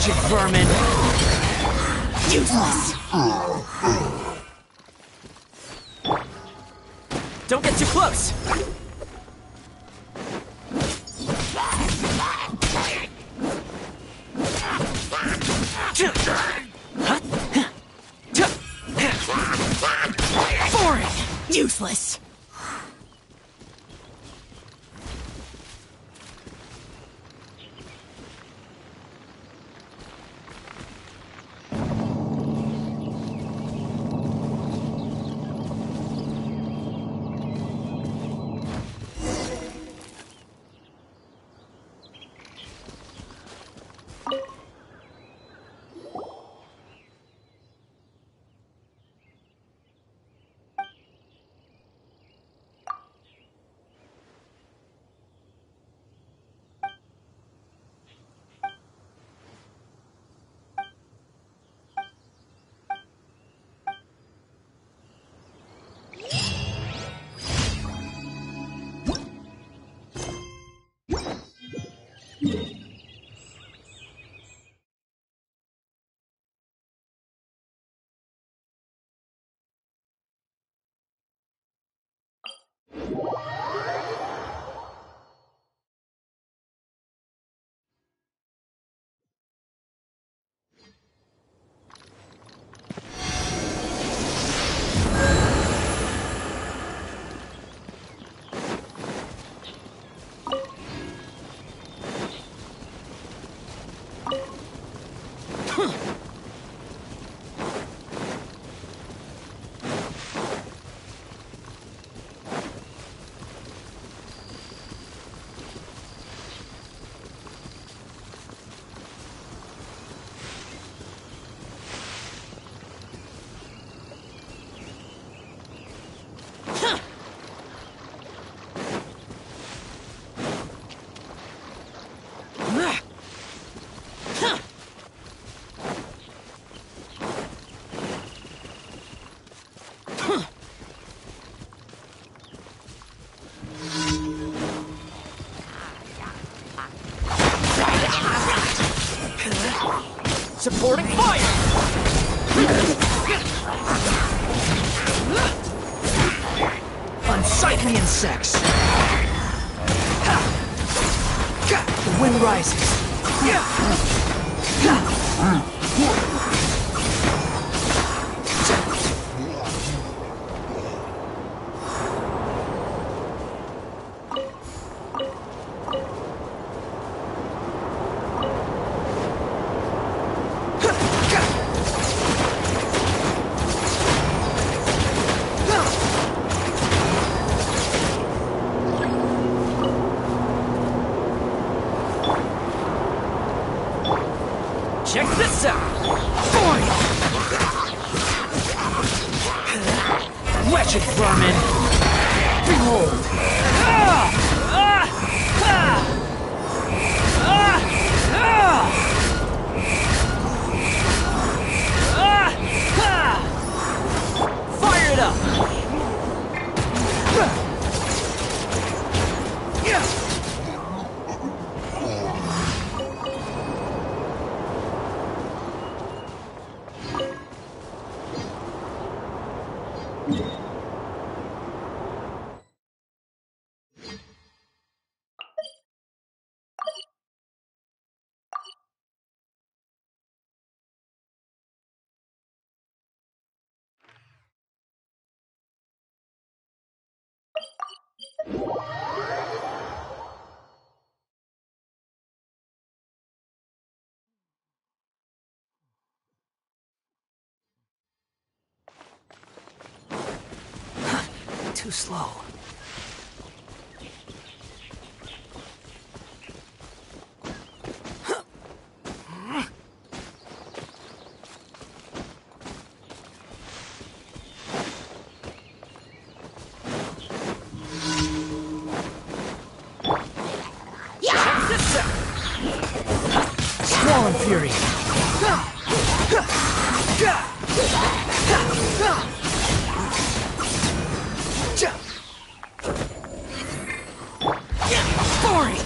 Wretched vermin! Useless! Don't get too close! Boring! Useless! Supporting fire! Unsightly insects! The wind rises. Check this out! Boing! Wretched vermin! Behold! Fire it up! Too slow. Swollen fury. Boring.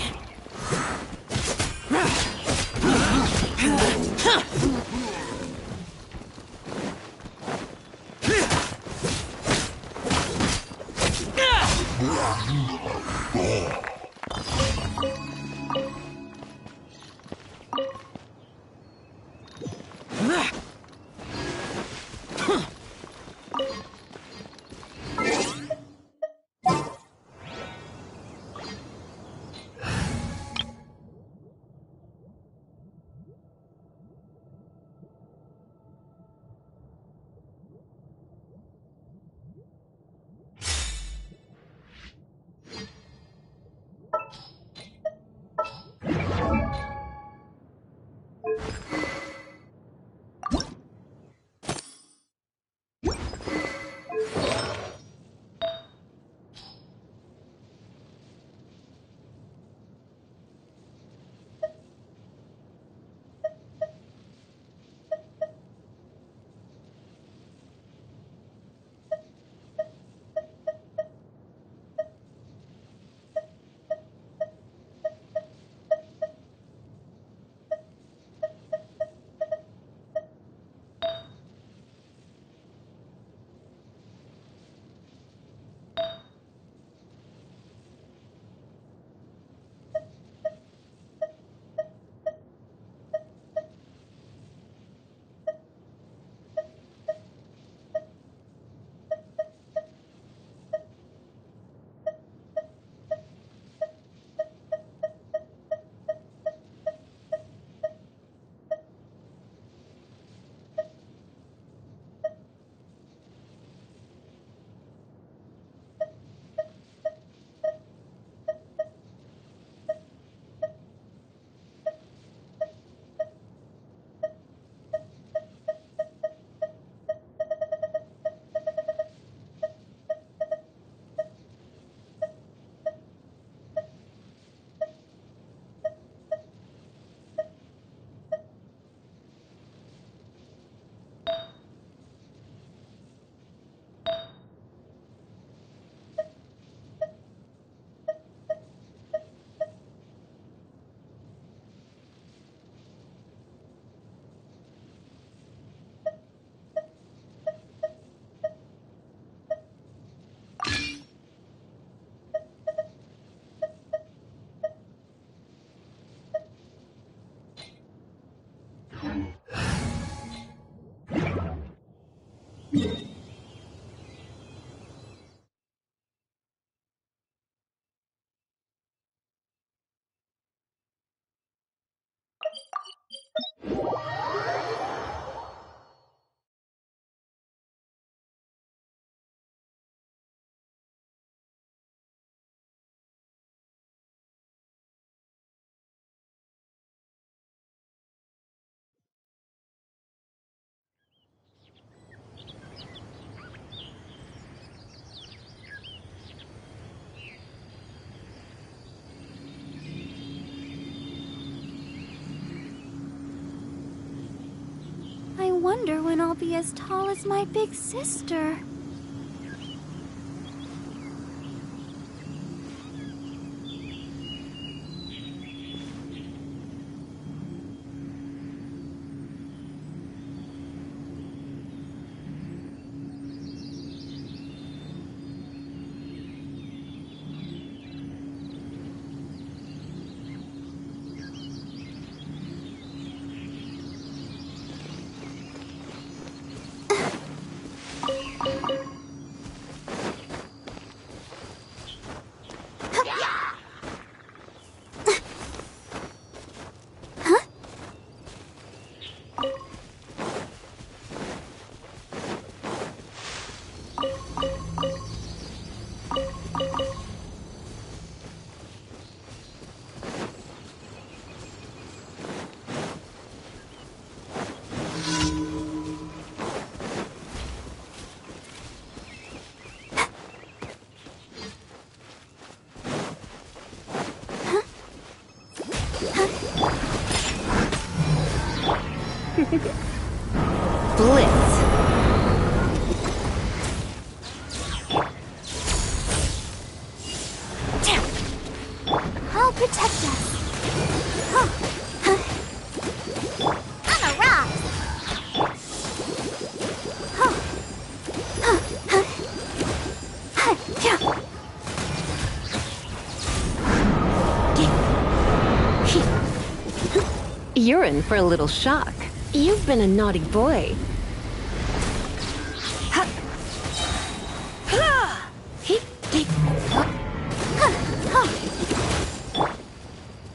I wonder when I'll be as tall as my big sister. You're in for a little shock. You've been a naughty boy.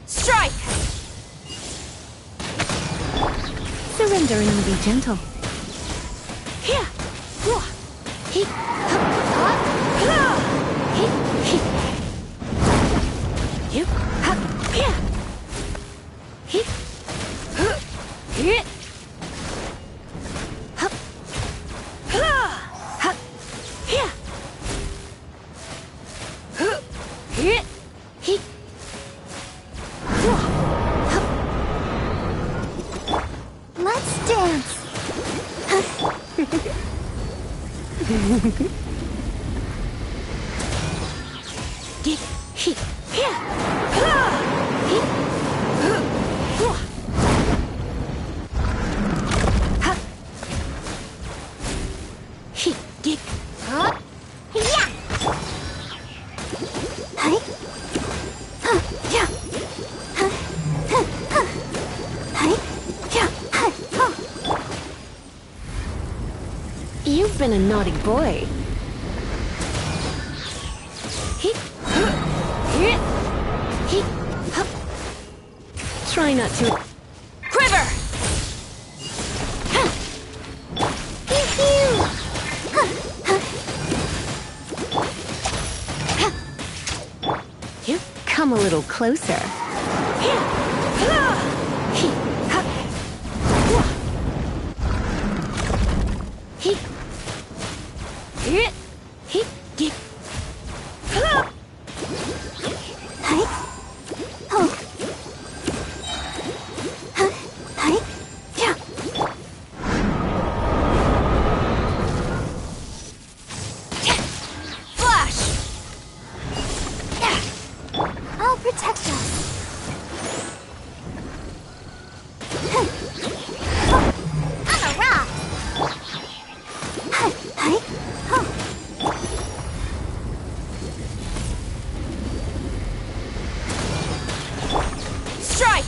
Strike! Surrender and be gentle. Here! Let's dance! You've been a naughty boy. Try not to... Quiver! Come a little closer. I'll protect us. I'm a rock. Strike!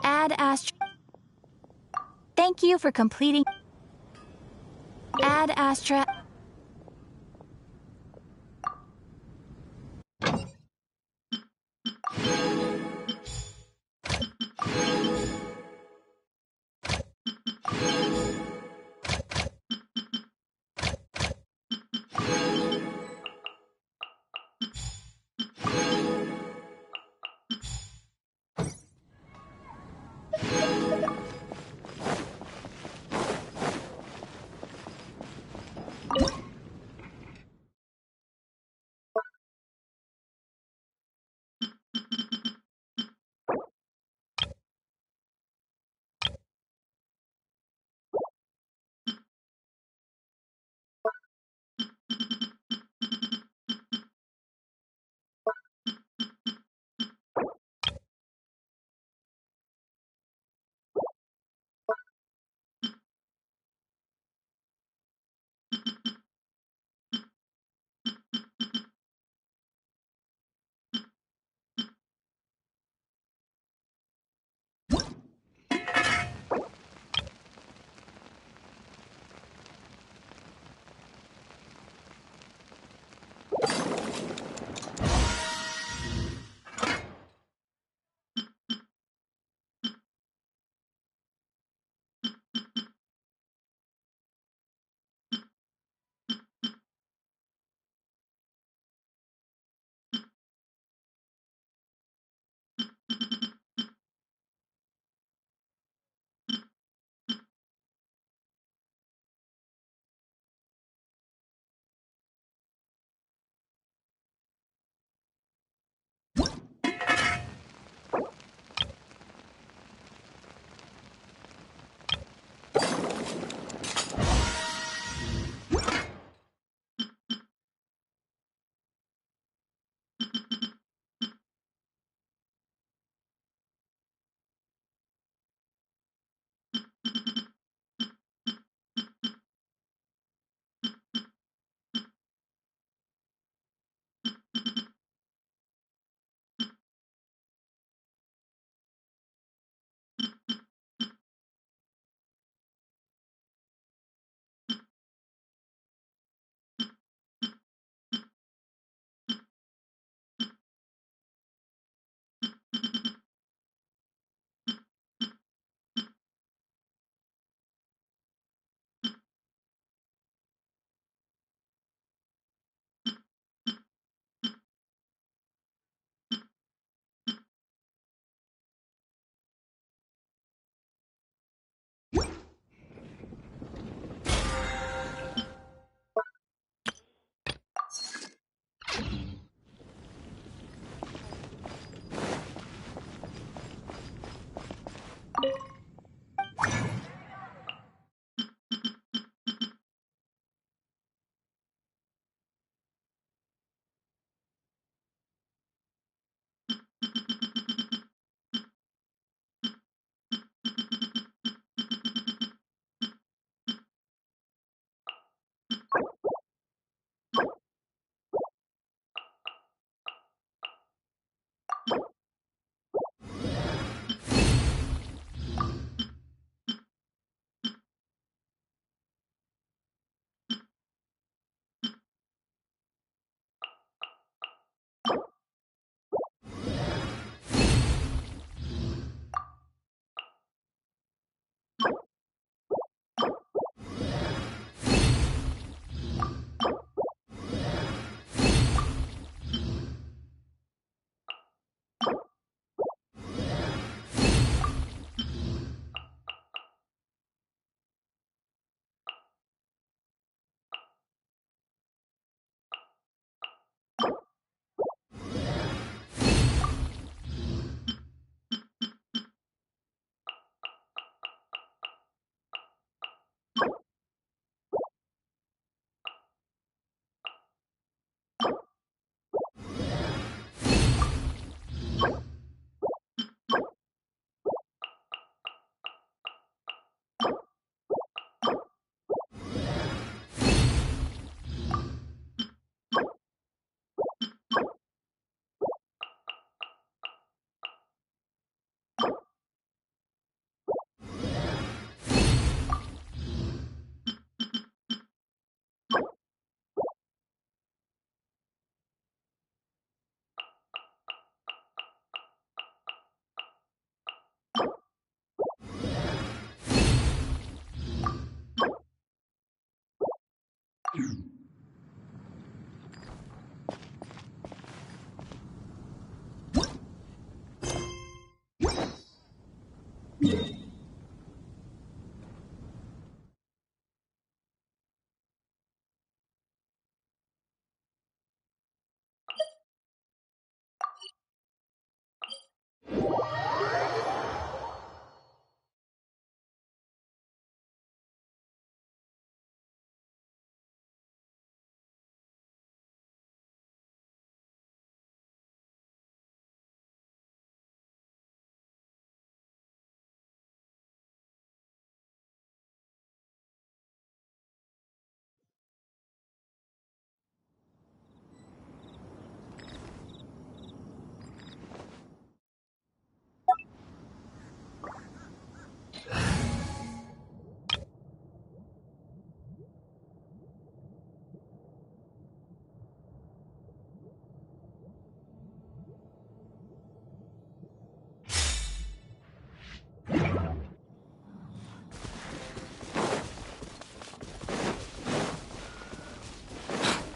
Add Astra. Thank you for completing. Add Astra.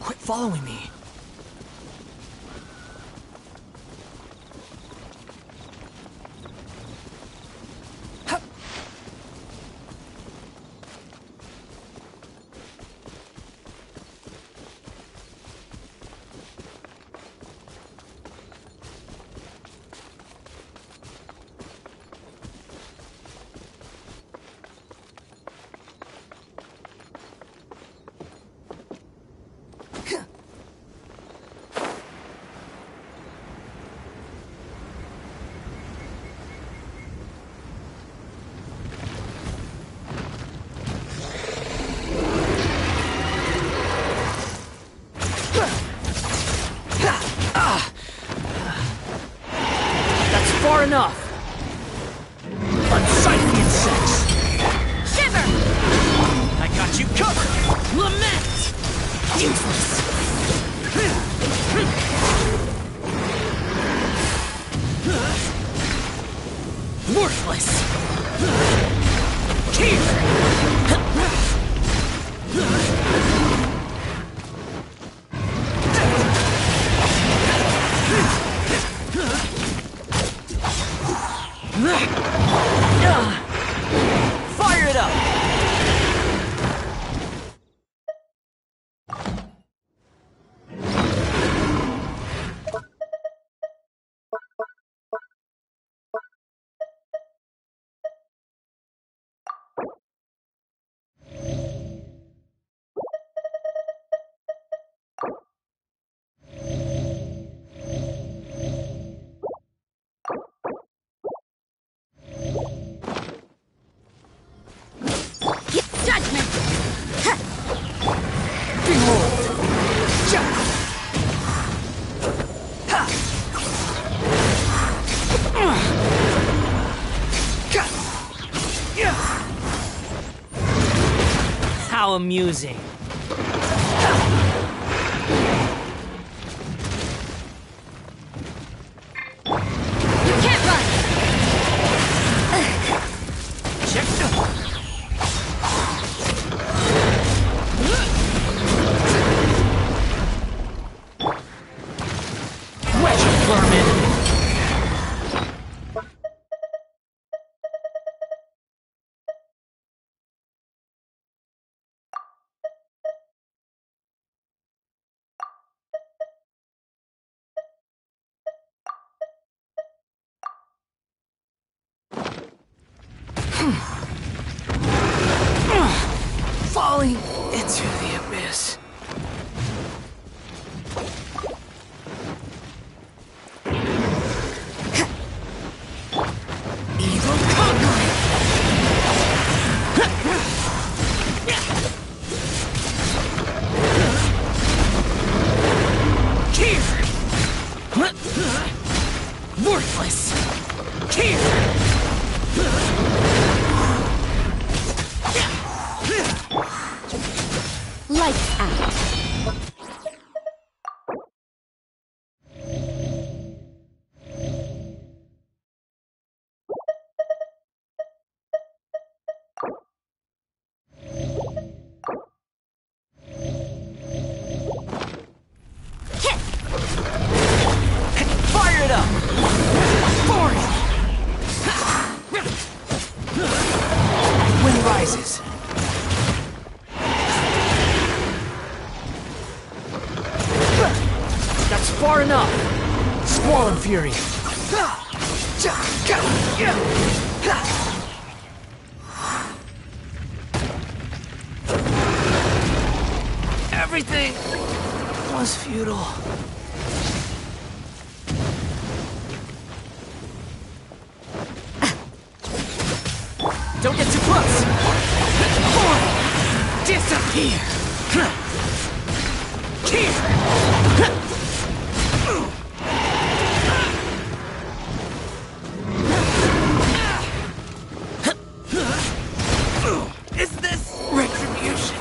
Quit following me. Far enough! Unsightly insects! Shiver! I got you covered! Lament! Useless! Worthless! Here! Fire it up! Judgment! Behold! How amusing. You can't run! Check Wedge, vermin! Falling into the abyss. Evil conquering. Here. Worthless. Here. Lights out. surprises. That's far enough. Squall and Fury. Everything was futile. Don't get too close! Disappear! Here! Is this retribution?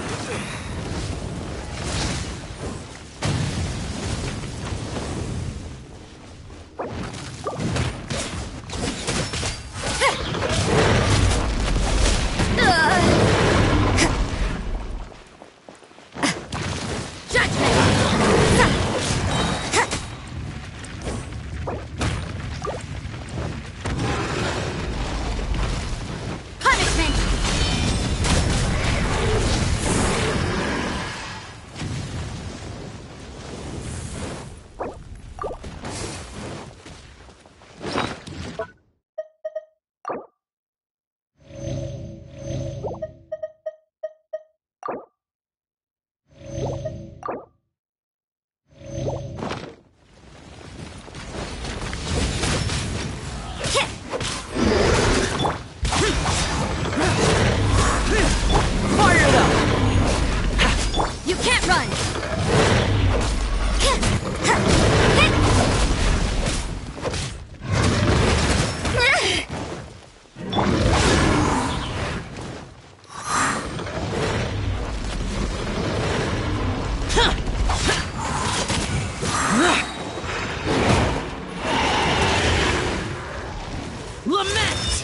Lament!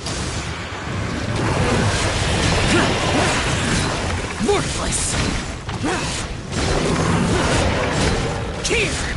Worthless! Here!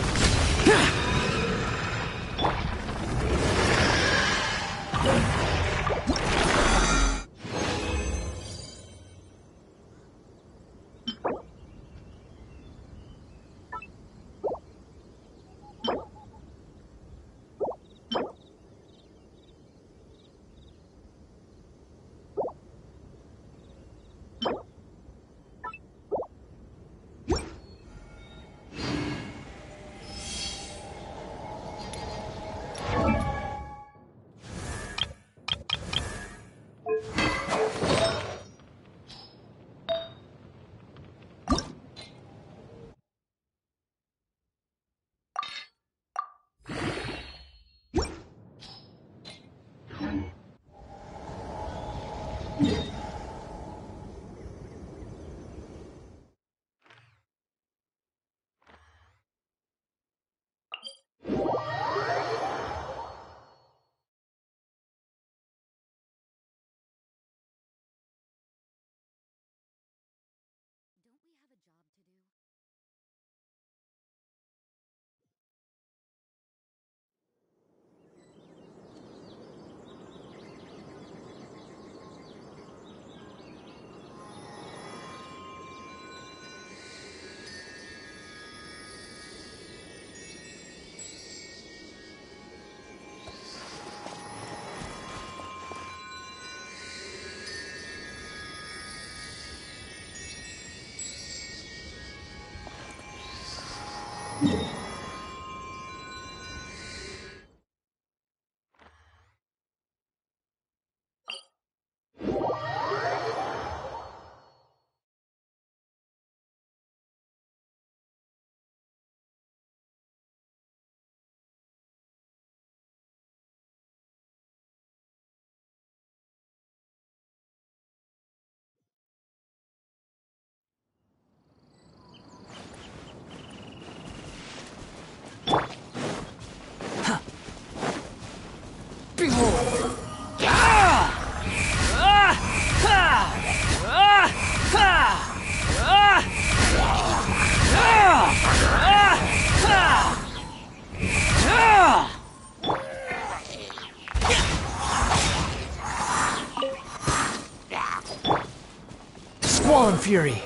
Fallen Fury.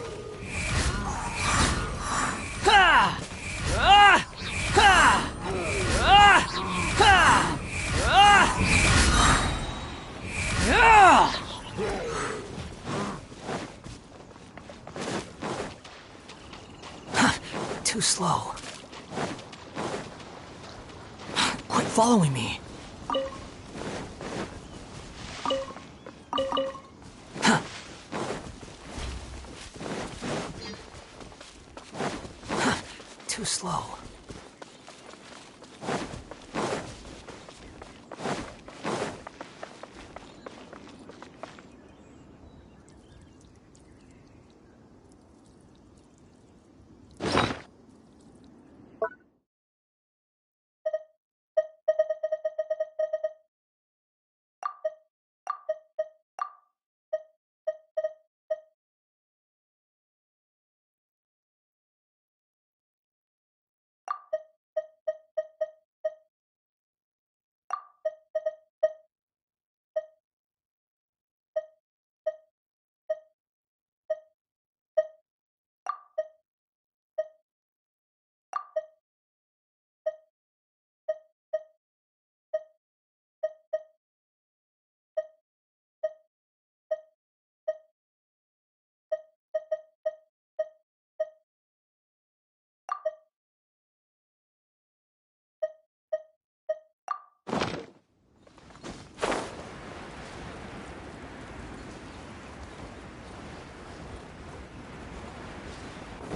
Ha! Ah! Ha! Ah! Ha! Ah! Ah! Too slow. Quit following me. Huh. Huh. Too slow.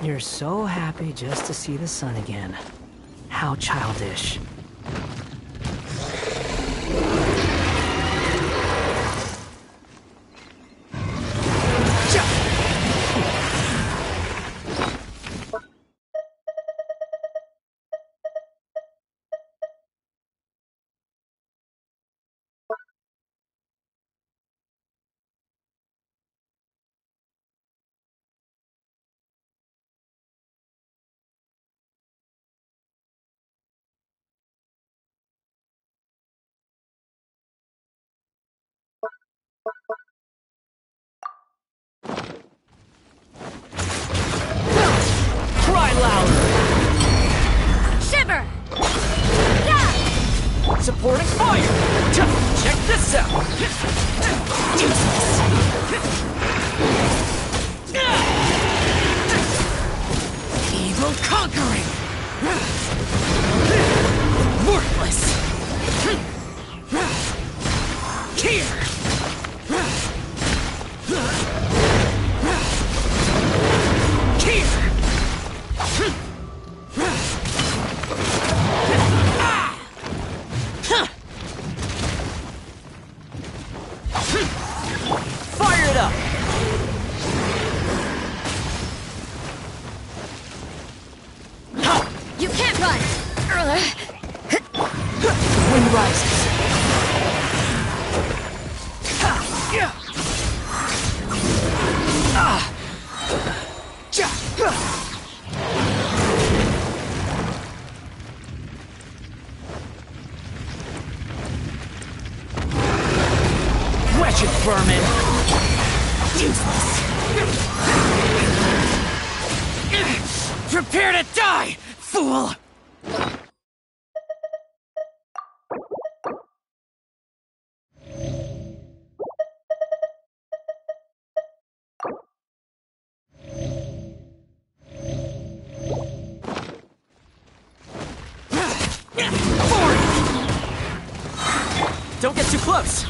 You're so happy just to see the sun again. How childish. Cry loud! Shiver! Yeah! Supporting fire! Check this out! Evil conquering! Worthless! Here! Here! Fire it up! You can't run! Wind rises. Wretched vermin! Useless! Prepare to die, fool! Don't get too close!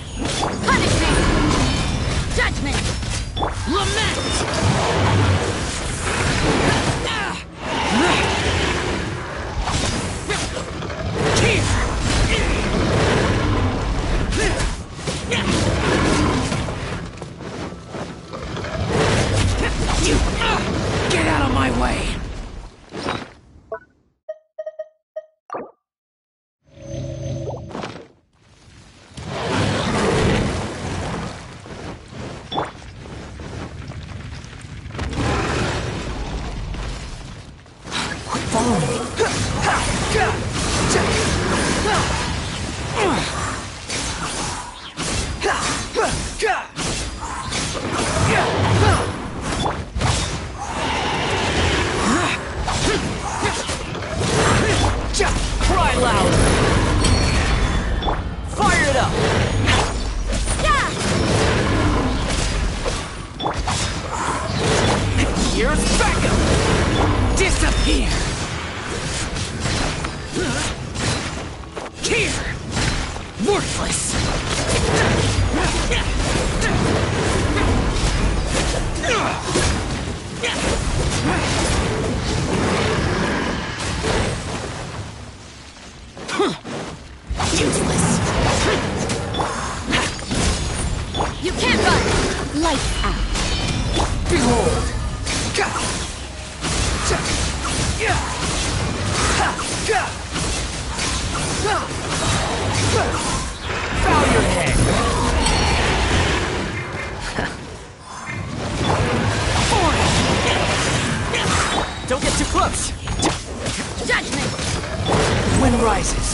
Punishment! Judgment! Lament! Get out of my way! You can't run! Lights out. Behold! Bow your head! Don't get too close! Judgment! Wind rises.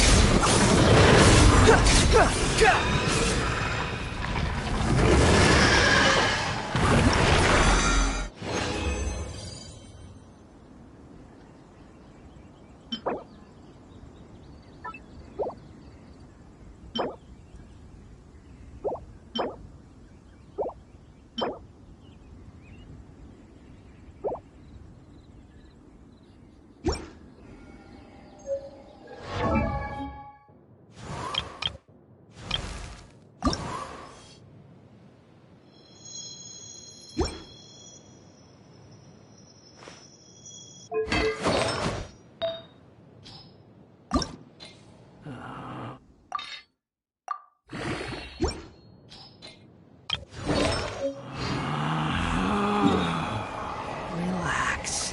Relax.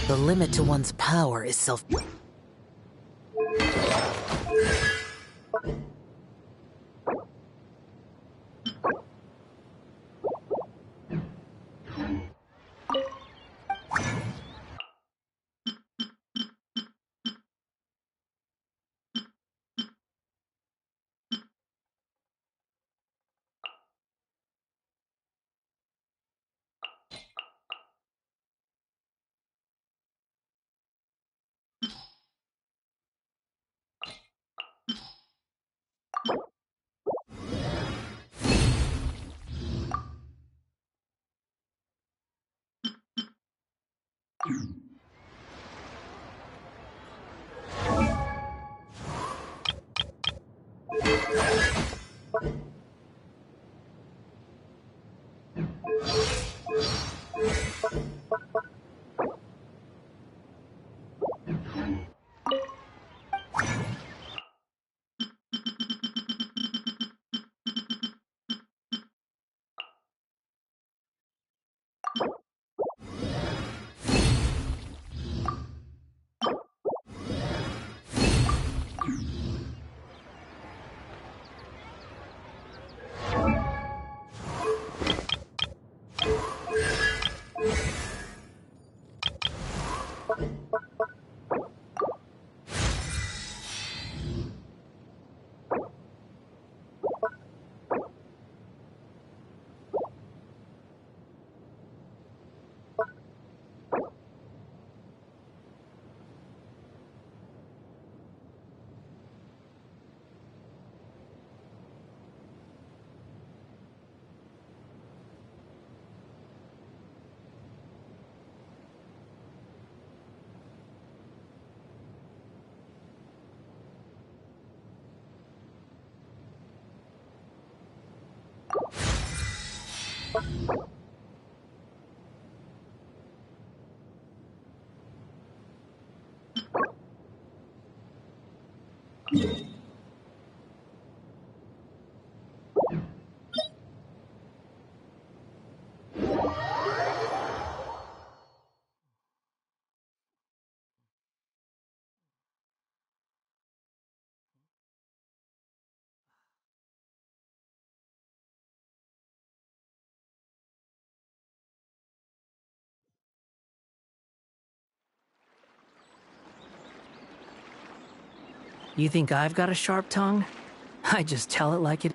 The limit to one's power is self... You think I've got a sharp tongue? I just tell it like it...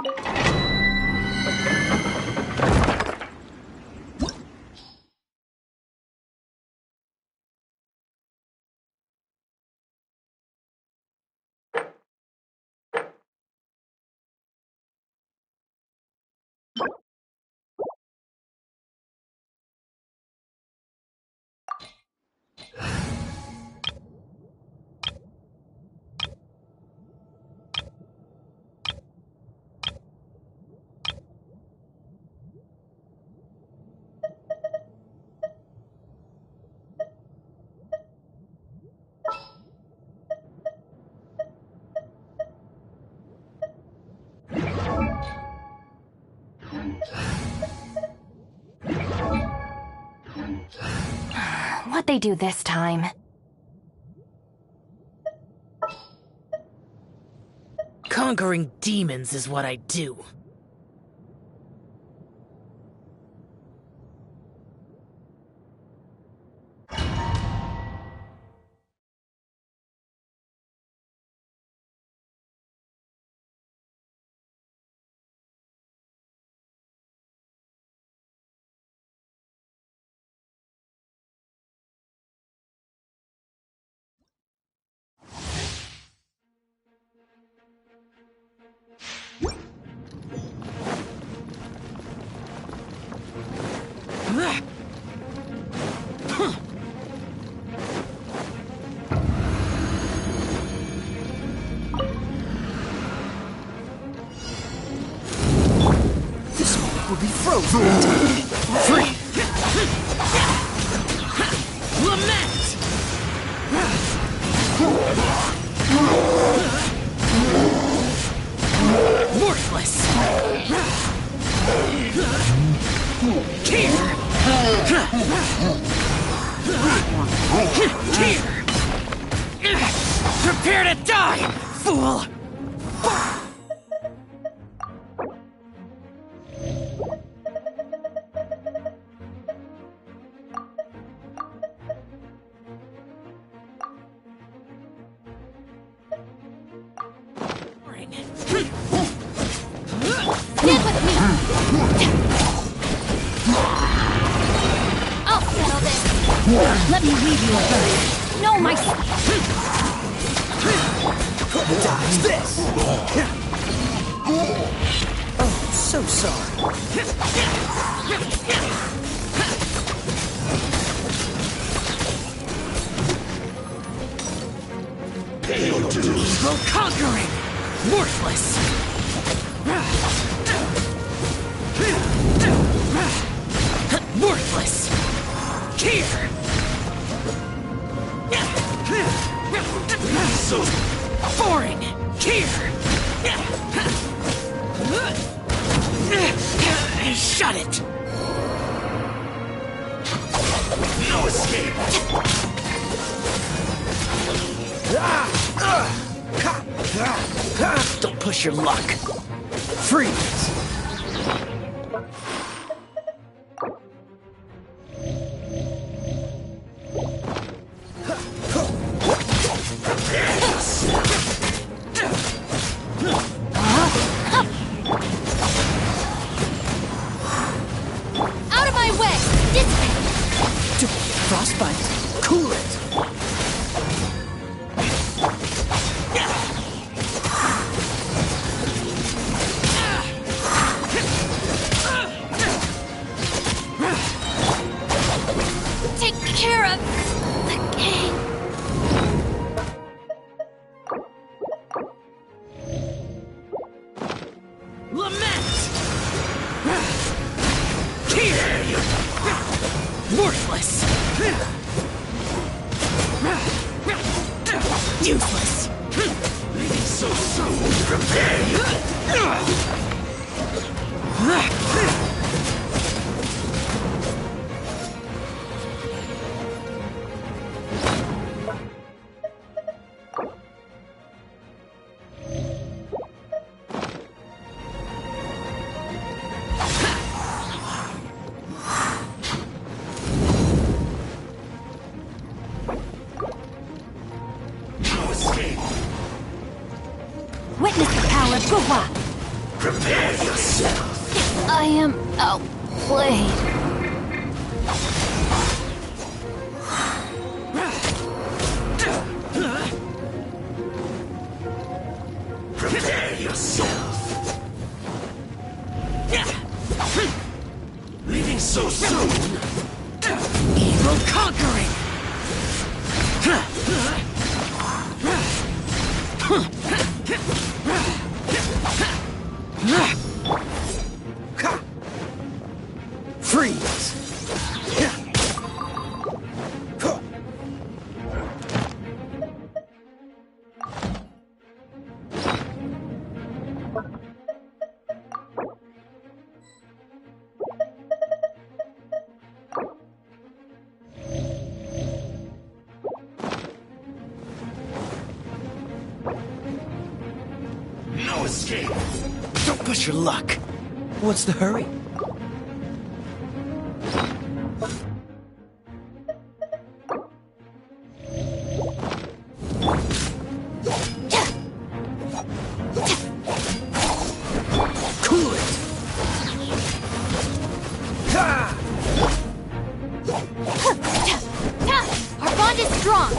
What'd they do this time? Conquering demons is what I do. This one will be frozen. Free! Lament! Worthless! Here! Here! Prepare to die, fool! Stand with me! I'll settle this! Let me leave you alone! No, my... Dodge this! Oh, so sorry. Evil conquering! Worthless! Worthless! Here! So boring! Here! Shut it! No escape! Don't push your luck. Freeze! Out of my way! Frostbite. Cool it. Take care of the king. Lament! Here! Worthless! Useless! So soon, prepare! No escape! Prepare yourself. I am outplayed. Prepare yourself. Leaving so soon? Evil conquering! Freeze! No escape! Don't push your luck! What's the hurry? Cool it! Ha! Our bond is strong.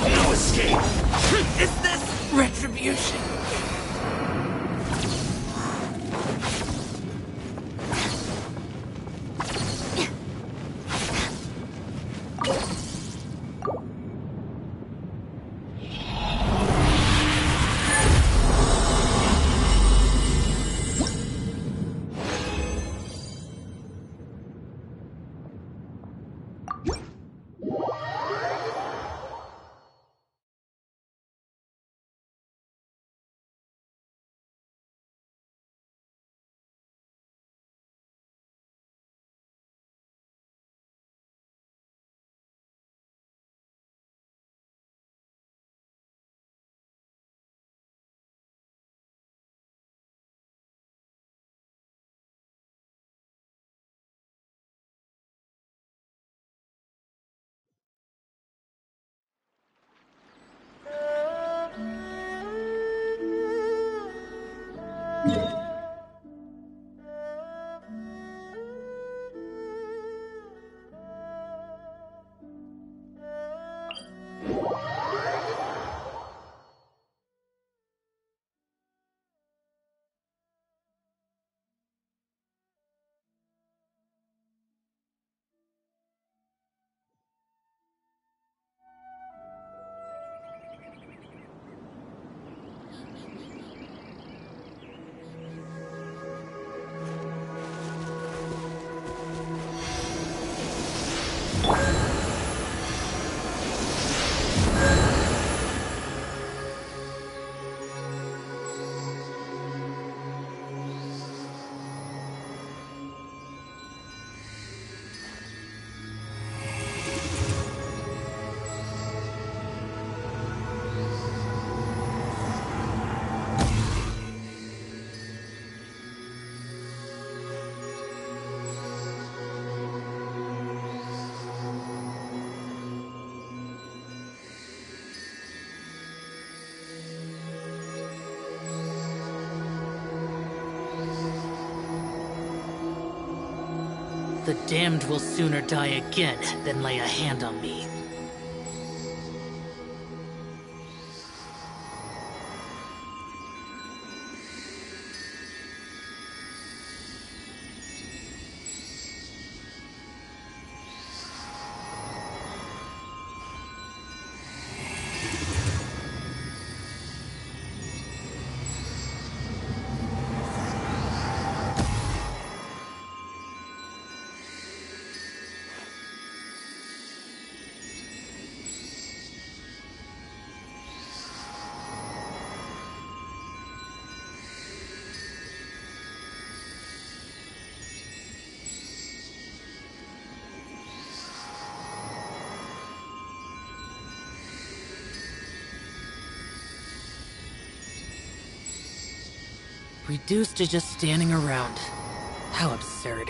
No escape! Is this retribution? The damned will sooner die again than lay a hand on me. Reduced to just standing around. How absurd.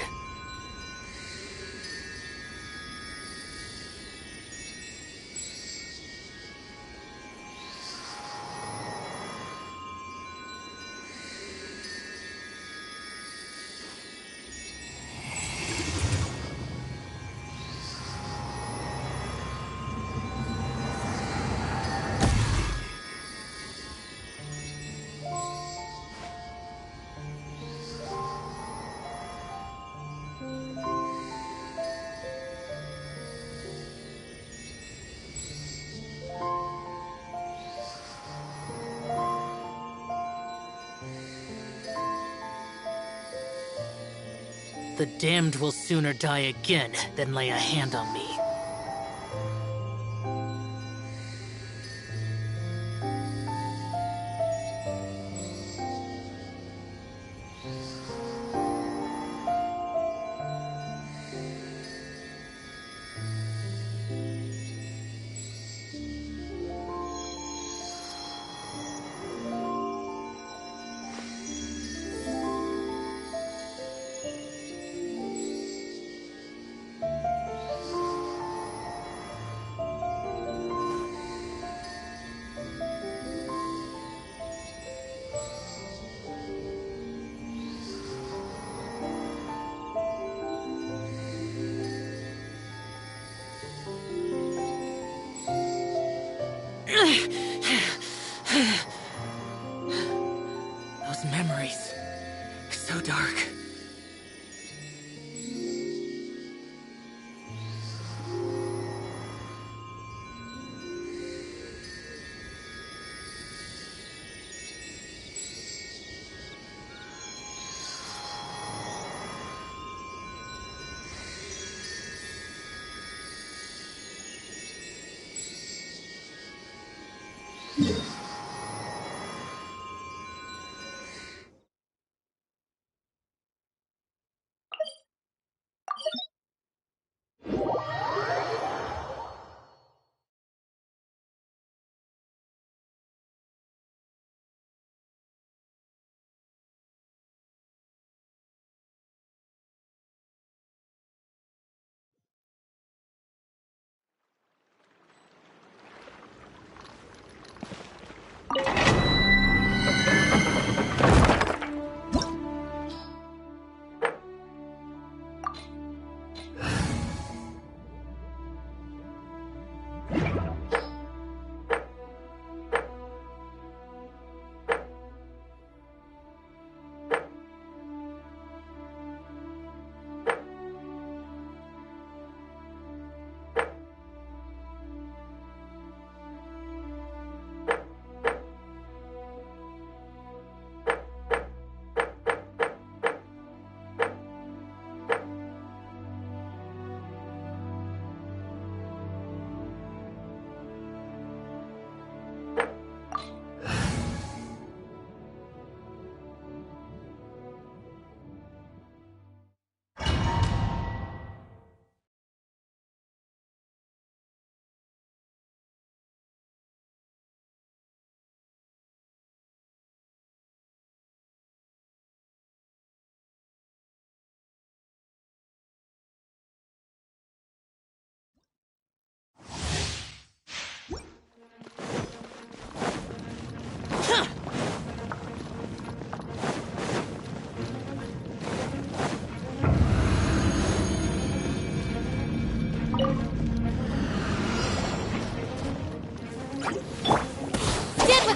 The damned will sooner die again than lay a hand on me. Those memories. So dark.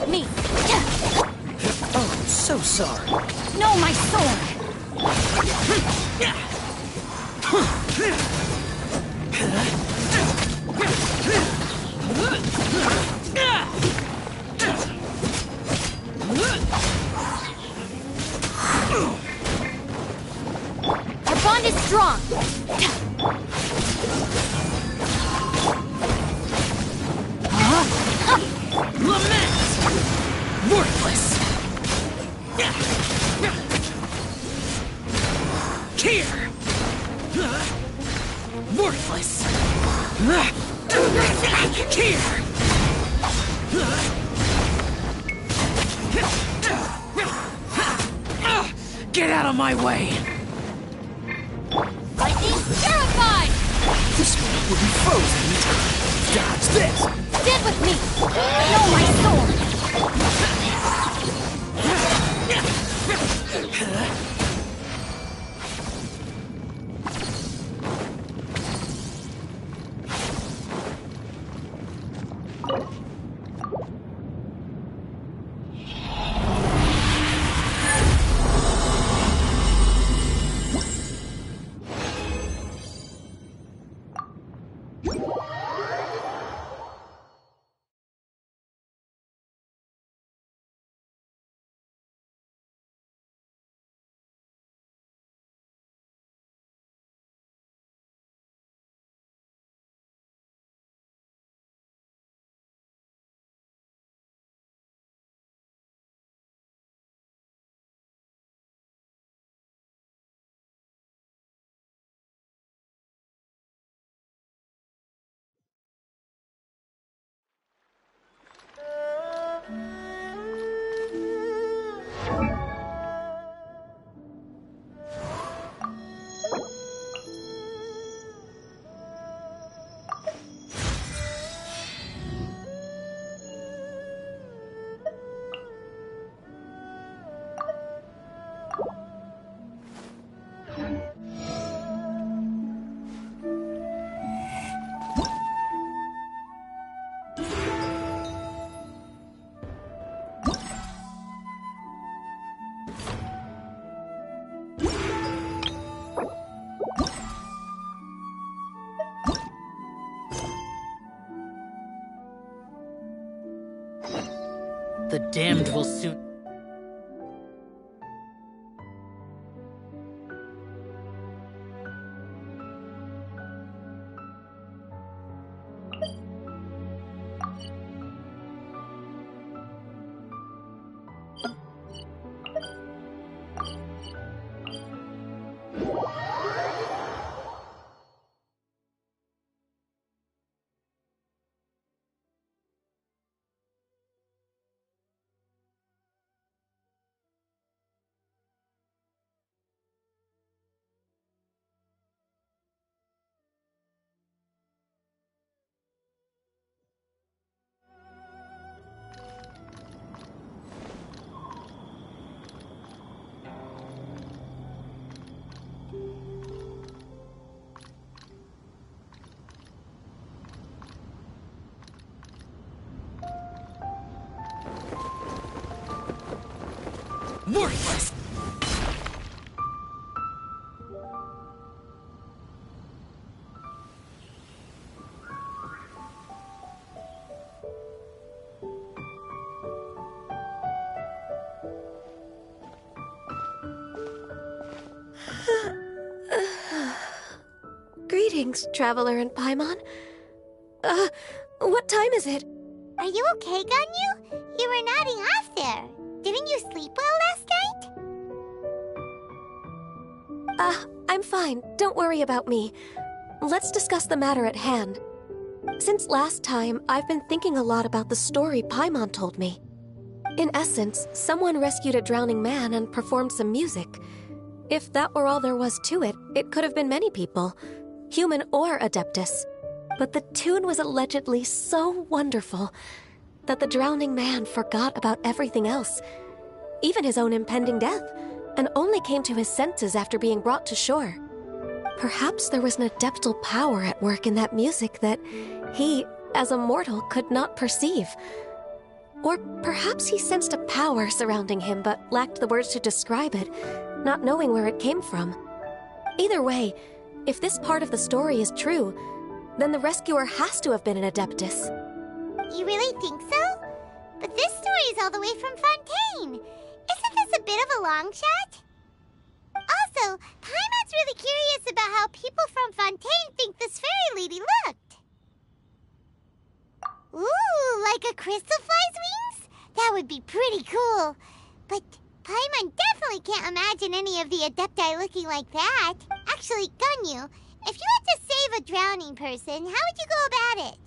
Me! Oh, so sorry. No, my sword! Our bond is strong! Lament! Worthless! Here! Worthless! Here! Get out of my way! Lightning terrified! This one will be frozen anytime. Dodge this! Stand with me! Feel my sword! The damned will soon... Worthless! Greetings, traveler in Paimon. What time is it? Are you okay, Ganyu? You were nodding off there. Didn't you sleep well last night? I'm fine. Don't worry about me. Let's discuss the matter at hand. Since last time, I've been thinking a lot about the story Paimon told me. In essence, someone rescued a drowning man and performed some music. If that were all there was to it, it could have been many people, human or Adeptus. But the tune was allegedly so wonderful that the drowning man forgot about everything else, even his own impending death, and only came to his senses after being brought to shore. Perhaps there was an adeptal power at work in that music that he, as a mortal, could not perceive. Or perhaps he sensed a power surrounding him but lacked the words to describe it, not knowing where it came from. Either way, if this part of the story is true, then the rescuer has to have been an Adeptus. You really think so? But this story is all the way from Fontaine. Isn't this a bit of a long shot? Also, Paimon's really curious about how people from Fontaine think this fairy lady looked. Ooh, like a crystal fly's wings? That would be pretty cool. But Paimon definitely can't imagine any of the Adepti looking like that. Actually, Ganyu, if you had to save a drowning person, how would you go about it?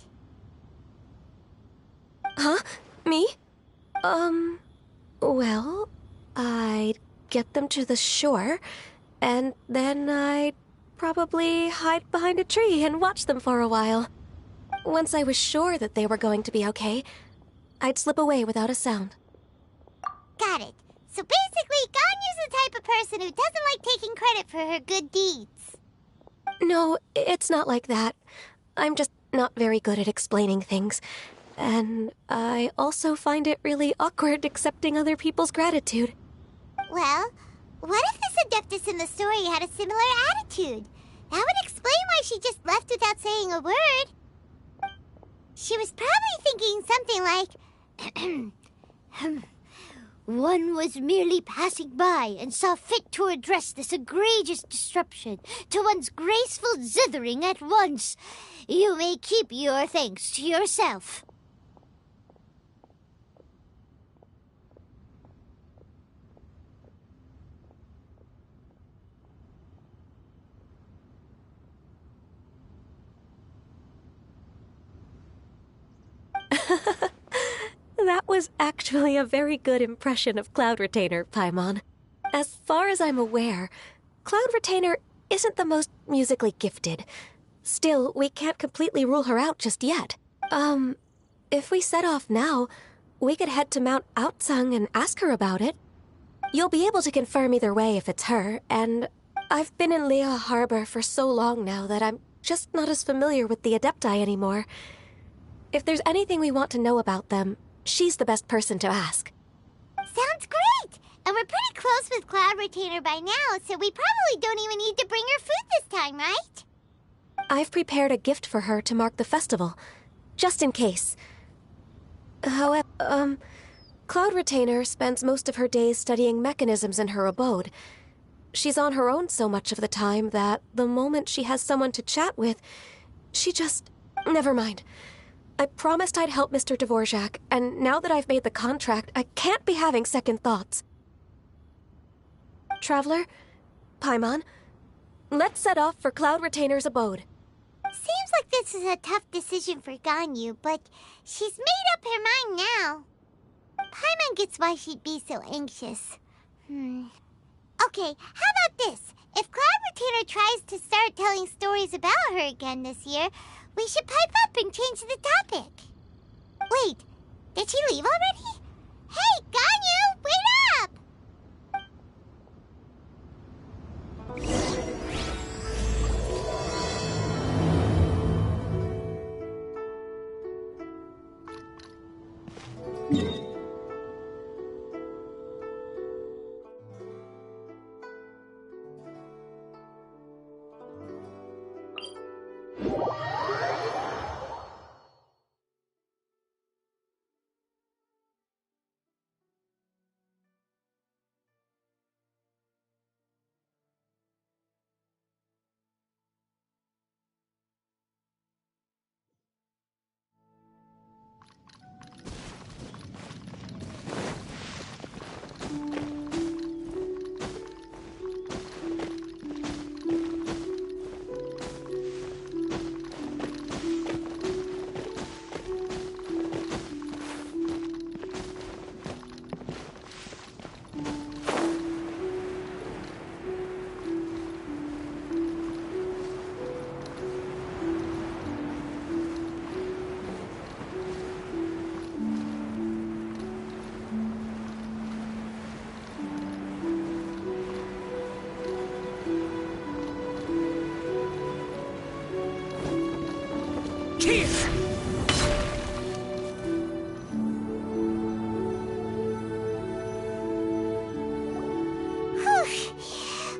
Huh? Me? Well, I'd get them to the shore, and then I'd probably hide behind a tree and watch them for a while. Once I was sure that they were going to be okay, I'd slip away without a sound. Got it. So basically, Ganyu's the type of person who doesn't like taking credit for her good deeds. No, it's not like that. I'm just not very good at explaining things. And I also find it really awkward accepting other people's gratitude. Well, what if this Adeptus in the story had a similar attitude? That would explain why she just left without saying a word. She was probably thinking something like, one was merely passing by and saw fit to address this egregious disruption to one's graceful zithering at once. You may keep your thanks to yourself. That was actually a very good impression of Cloud Retainer, Paimon. As far as I'm aware, Cloud Retainer isn't the most musically gifted. Still, we can't completely rule her out just yet. If we set off now, we could head to Mount Outsung and ask her about it. You'll be able to confirm either way if it's her, and I've been in Lea Harbor for so long now that I'm just not as familiar with the Adepti anymore. If there's anything we want to know about them, she's the best person to ask. Sounds great! And we're pretty close with Cloud Retainer by now, so we probably don't even need to bring her food this time, right? I've prepared a gift for her to mark the festival, just in case. However, Cloud Retainer spends most of her days studying mechanisms in her abode. She's on her own so much of the time that the moment she has someone to chat with, she just... Never mind. I promised I'd help Mr. Dvorak, and now that I've made the contract, I can't be having second thoughts. Traveler, Paimon, let's set off for Cloud Retainer's abode. Seems like this is a tough decision for Ganyu, but she's made up her mind now. Paimon gets why she'd be so anxious. Okay, how about this? If Cloud Retainer tries to start telling stories about her again this year, we should pipe up and change the topic. Wait, did she leave already? Hey, Ganyu, wait up!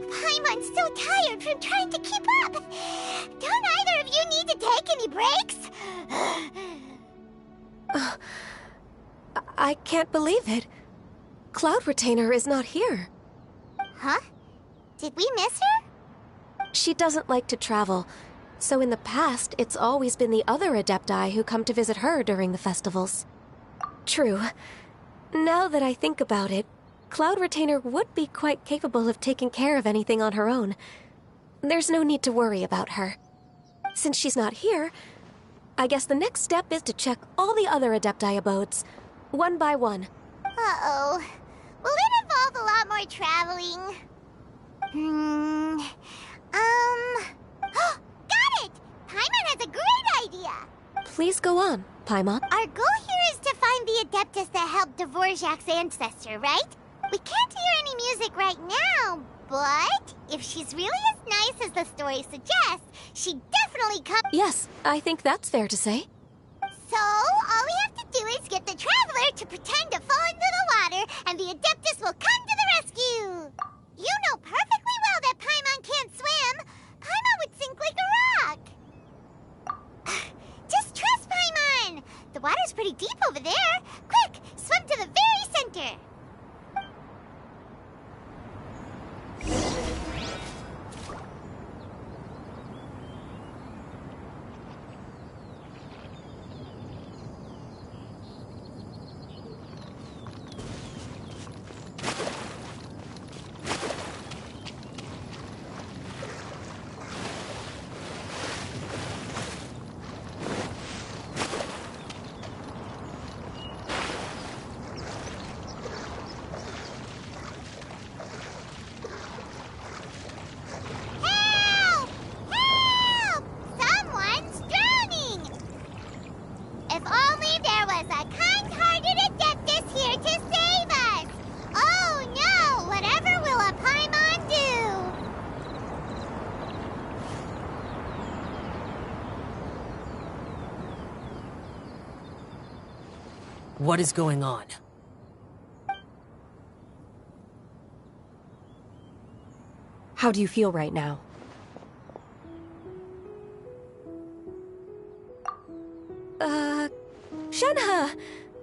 Paimon's so tired from trying to keep up. Don't either of you need to take any breaks? I can't believe it. Cloud Retainer is not here. Huh? Did we miss her? She doesn't like to travel, so in the past, it's always been the other Adepti who come to visit her during the festivals. True. Now that I think about it, Cloud Retainer would be quite capable of taking care of anything on her own. There's no need to worry about her. Since she's not here, I guess the next step is to check all the other Adepti abodes, one by one. Uh-oh. Will it involve a lot more traveling. Got it! Paimon has a great idea! Please go on, Paimon. Our goal here is to find the Adeptus that helped Dvorak's ancestor, right? We can't hear any music right now, but if she's really as nice as the story suggests, she'd definitely come. Yes, I think that's fair to say. So, all we have to do is get the Traveler to pretend to fall into the water, and the Adeptus will come to the rescue! You know perfectly well that Paimon can't swim! Paimon would sink like a rock! Just trust Paimon! The water's pretty deep over there! Quick, swim to the very center! What is going on? How do you feel right now? Shenhe!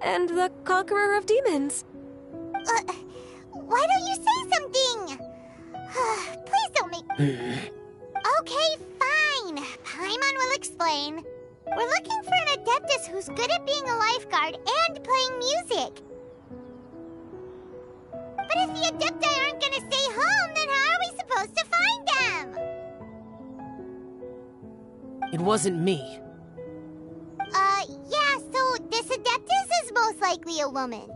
And the Conqueror of Demons! Why don't you say something? Please don't make... Okay, fine. Paimon will explain. We're looking for an Adeptus who's good at being a lifeguard and playing music. But if the Adepti aren't gonna stay home, then how are we supposed to find them? It wasn't me. Yeah, so this Adeptus is most likely a woman.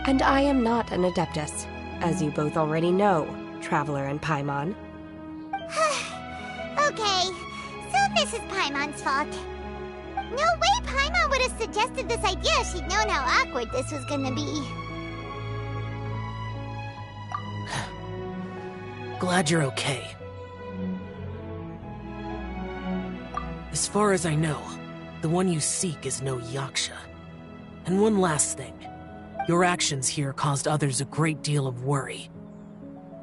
And I am not an Adeptus, as you both already know, Traveler and Paimon. Okay, so this is Paimon's fault. No way Paimon would have suggested this idea if she'd known how awkward this was gonna be. Glad you're okay. As far as I know, the one you seek is no Yaksha. And one last thing. Your actions here caused others a great deal of worry.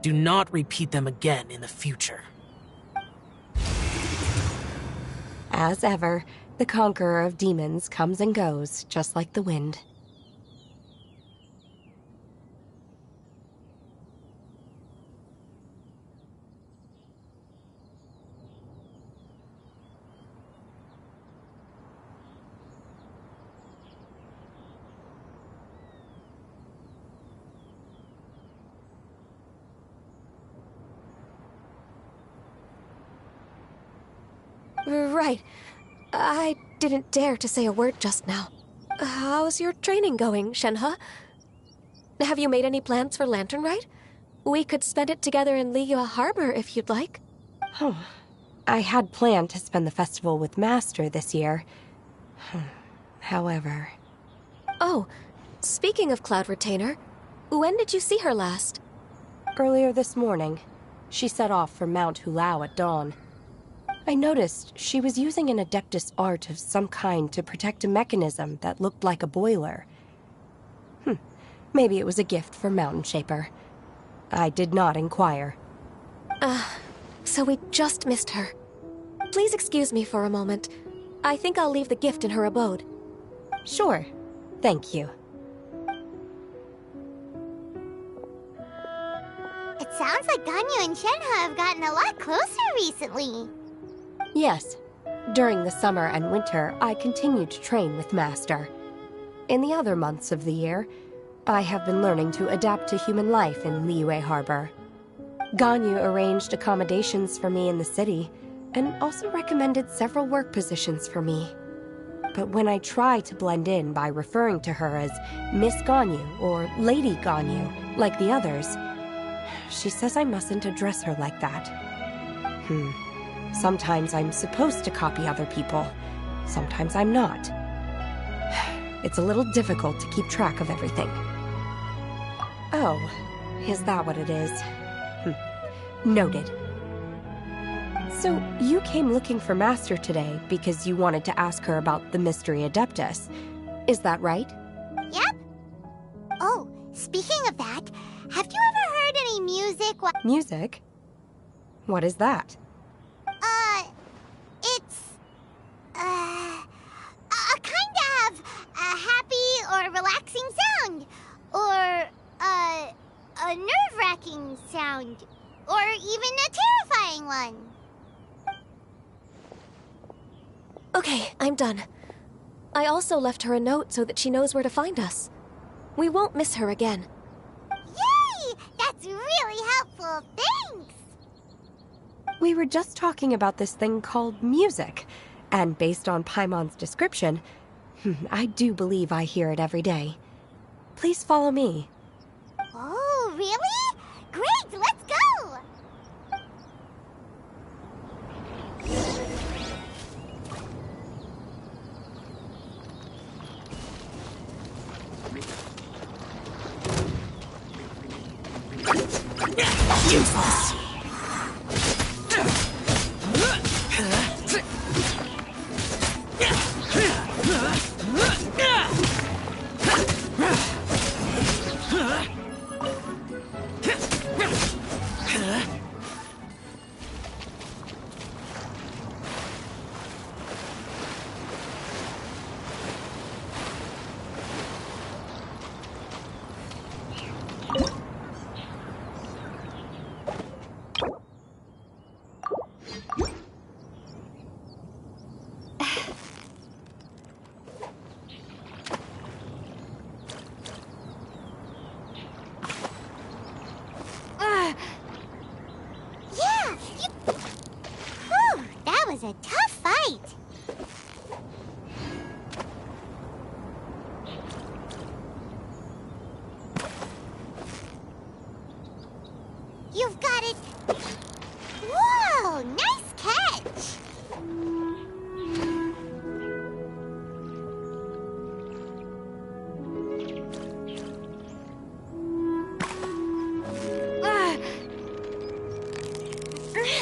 Do not repeat them again in the future. As ever, the Conqueror of Demons comes and goes, just like the wind. Right. I didn't dare to say a word just now. How's your training going, Shenhe? Have you made any plans for Lantern Rite? We could spend it together in Liyue Harbor if you'd like. I had planned to spend the festival with Master this year. However... Oh, speaking of Cloud Retainer, when did you see her last? Earlier this morning, she set off for Mount Hulao at dawn. I noticed she was using an Adeptus art of some kind to protect a mechanism that looked like a boiler. Maybe it was a gift for Mountain Shaper. I did not inquire. So we just missed her. Please excuse me for a moment. I think I'll leave the gift in her abode. Sure. Thank you. It sounds like Ganyu and Shenhe have gotten a lot closer recently. Yes. During the summer and winter, I continued to train with Master. In the other months of the year, I have been learning to adapt to human life in Liyue Harbor. Ganyu arranged accommodations for me in the city, and also recommended several work positions for me. But when I try to blend in by referring to her as Miss Ganyu or Lady Ganyu, like the others. She says I mustn't address her like that. Sometimes I'm supposed to copy other people. Sometimes I'm not. It's a little difficult to keep track of everything. Oh, is that what it is? Noted. So, you came looking for Master today because you wanted to ask her about the Mystery Adeptus. Is that right? Yep. Oh, speaking of that, have you ever heard any music? Music? What is that? It's a kind of a happy or relaxing sound, or a nerve-wracking sound, or even a terrifying one. Okay, I'm done. I also left her a note so that she knows where to find us. We won't miss her again. Yay! That's really helpful. Thanks! We were just talking about this thing called music, and based on Paimon's description, I do believe I hear it every day. Please follow me. Oh, really? Great, let's go! Useless. Yeah! Whew, that was a tough fight. You've got it. Whoa, nice catch.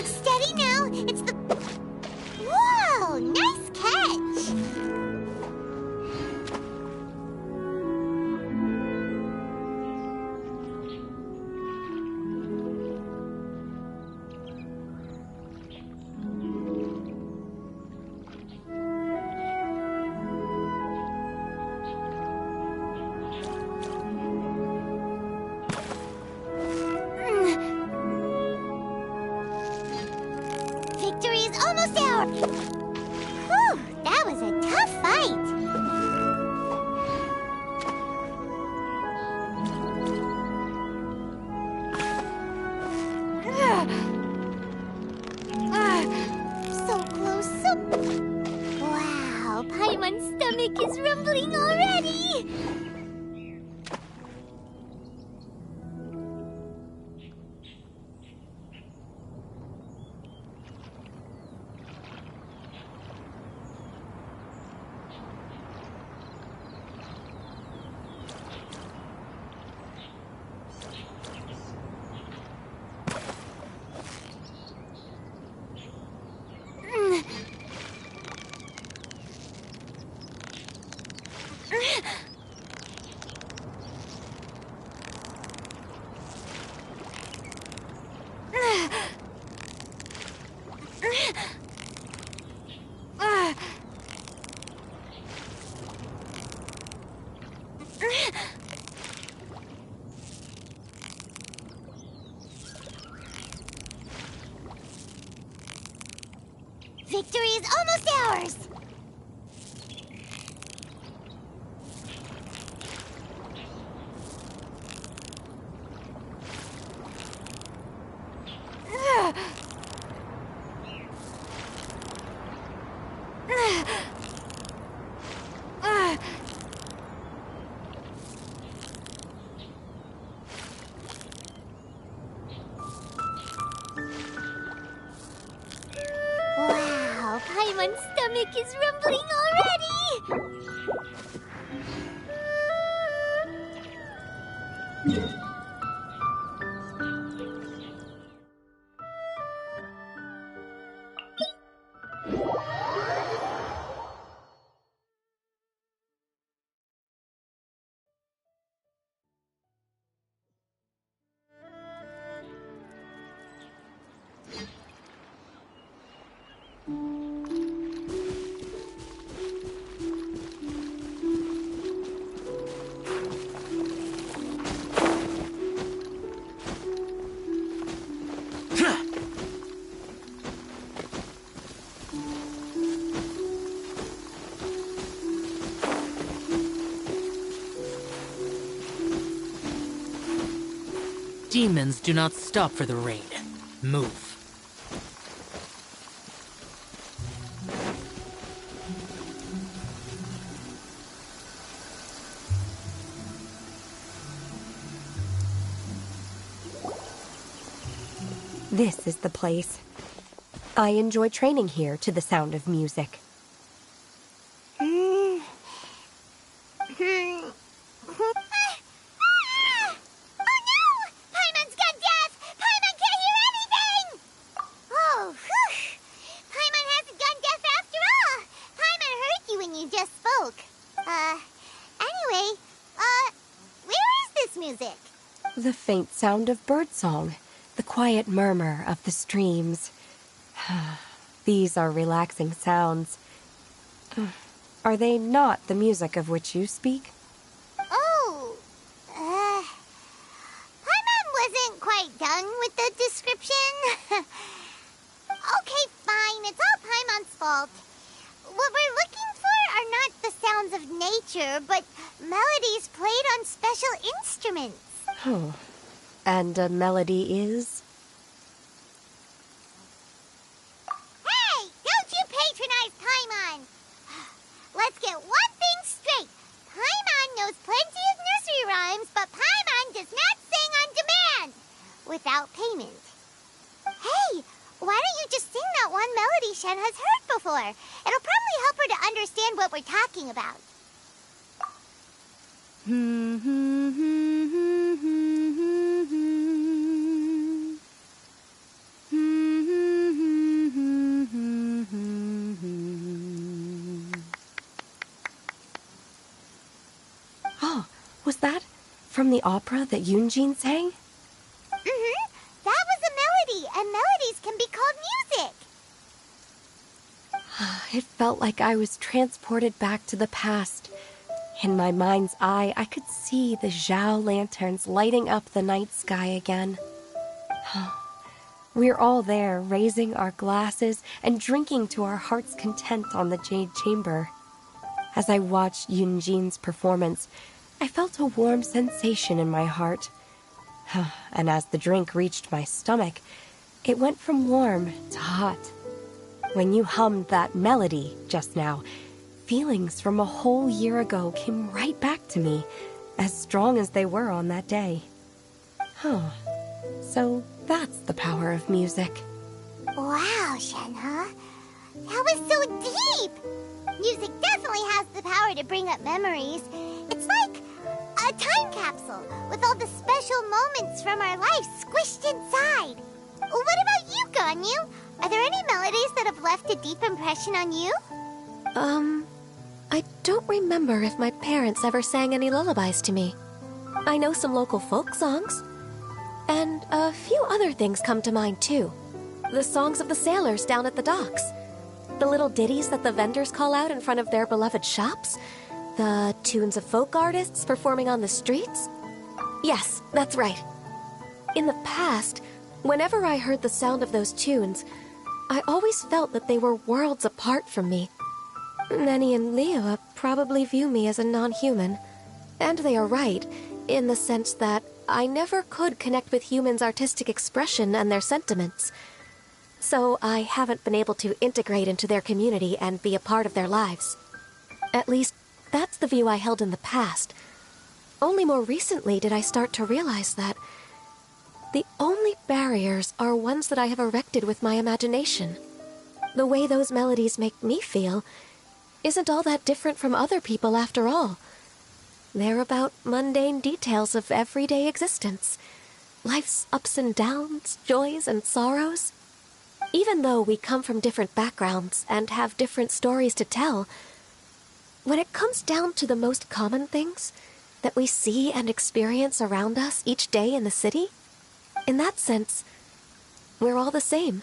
Steady now. It's the... Whoa, nice catch. Victory is almost ours. Whew, that was a tough fight. So close, so... Wow, Paimon's stomach is rumbling already. Victory is almost ours! is rumbling already! Demons do not stop for the raid. Move. This is the place. I enjoy training here to the sound of music. The faint sound of birdsong, the quiet murmur of the streams. These are relaxing sounds. Are they not the music of which you speak? Oh, Paimon wasn't quite done with the description. Okay, fine, it's all Paimon's fault. What we're looking for are not the sounds of nature, but melodies played on special instruments. Oh, and a melody is? Hey, don't you patronize Paimon! Let's get one thing straight. Paimon knows plenty of nursery rhymes, but Paimon does not sing on demand without payment. Hey, why don't you just sing that one melody Shen has heard before? It'll probably help her to understand what we're talking about. Oh, was that from the opera that Yunjin sang? That was a melody, and melodies can be called music. It felt like I was transported back to the past. In my mind's eye, I could see the Zhao lanterns lighting up the night sky again. We're all there, raising our glasses and drinking to our heart's content on the Jade Chamber. As I watched Yunjin's performance, I felt a warm sensation in my heart. And as the drink reached my stomach, it went from warm to hot. When you hummed that melody just now, feelings from a whole year ago came right back to me, as strong as they were on that day. So that's the power of music. Wow, Shenhe. That was so deep! Music definitely has the power to bring up memories. It's like a time capsule with all the special moments from our life squished inside. What about you, Ganyu? Are there any melodies that have left a deep impression on you? I don't remember if my parents ever sang any lullabies to me. I know some local folk songs. And a few other things come to mind, too. The songs of the sailors down at the docks. The little ditties that the vendors call out in front of their beloved shops. The tunes of folk artists performing on the streets. Yes, that's right. In the past, whenever I heard the sound of those tunes, I always felt that they were worlds apart from me. Nenny and Leoa probably view me as a non-human. And they are right, in the sense that I never could connect with humans' artistic expression and their sentiments. So I haven't been able to integrate into their community and be a part of their lives. At least, that's the view I held in the past. Only more recently did I start to realize that the only barriers are ones that I have erected with my imagination. The way those melodies make me feel isn't all that different from other people after all. They're about mundane details of everyday existence. Life's ups and downs, joys and sorrows. Even though we come from different backgrounds and have different stories to tell, when it comes down to the most common things that we see and experience around us each day in the city, in that sense, we're all the same.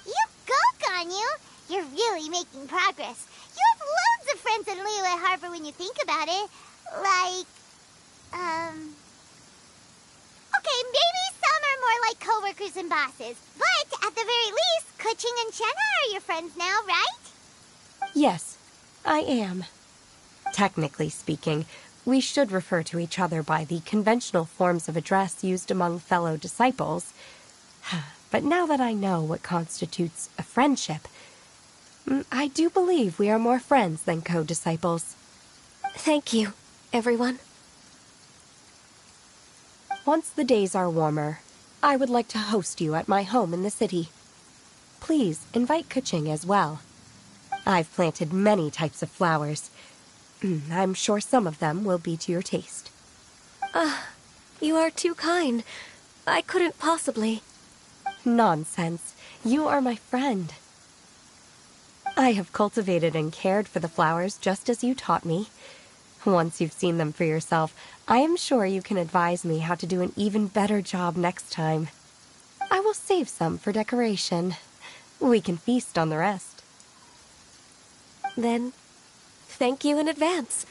You go, Ganyu! You're really making progress. You have loads of friends in Liyue Harbor when you think about it. Like, okay, maybe some are more like coworkers and bosses. But at the very least, Kuching and Shenna are your friends now, right? Yes, I am. Technically speaking, we should refer to each other by the conventional forms of address used among fellow disciples. But now that I know what constitutes a friendship, I do believe we are more friends than co-disciples. Thank you, everyone. Once the days are warmer, I would like to host you at my home in the city. Please invite Kuching as well. I've planted many types of flowers. I'm sure some of them will be to your taste. You are too kind. I couldn't possibly. Nonsense. You are my friend. I have cultivated and cared for the flowers just as you taught me. Once you've seen them for yourself, I am sure you can advise me how to do an even better job next time. I will save some for decoration. We can feast on the rest. Then, thank you in advance.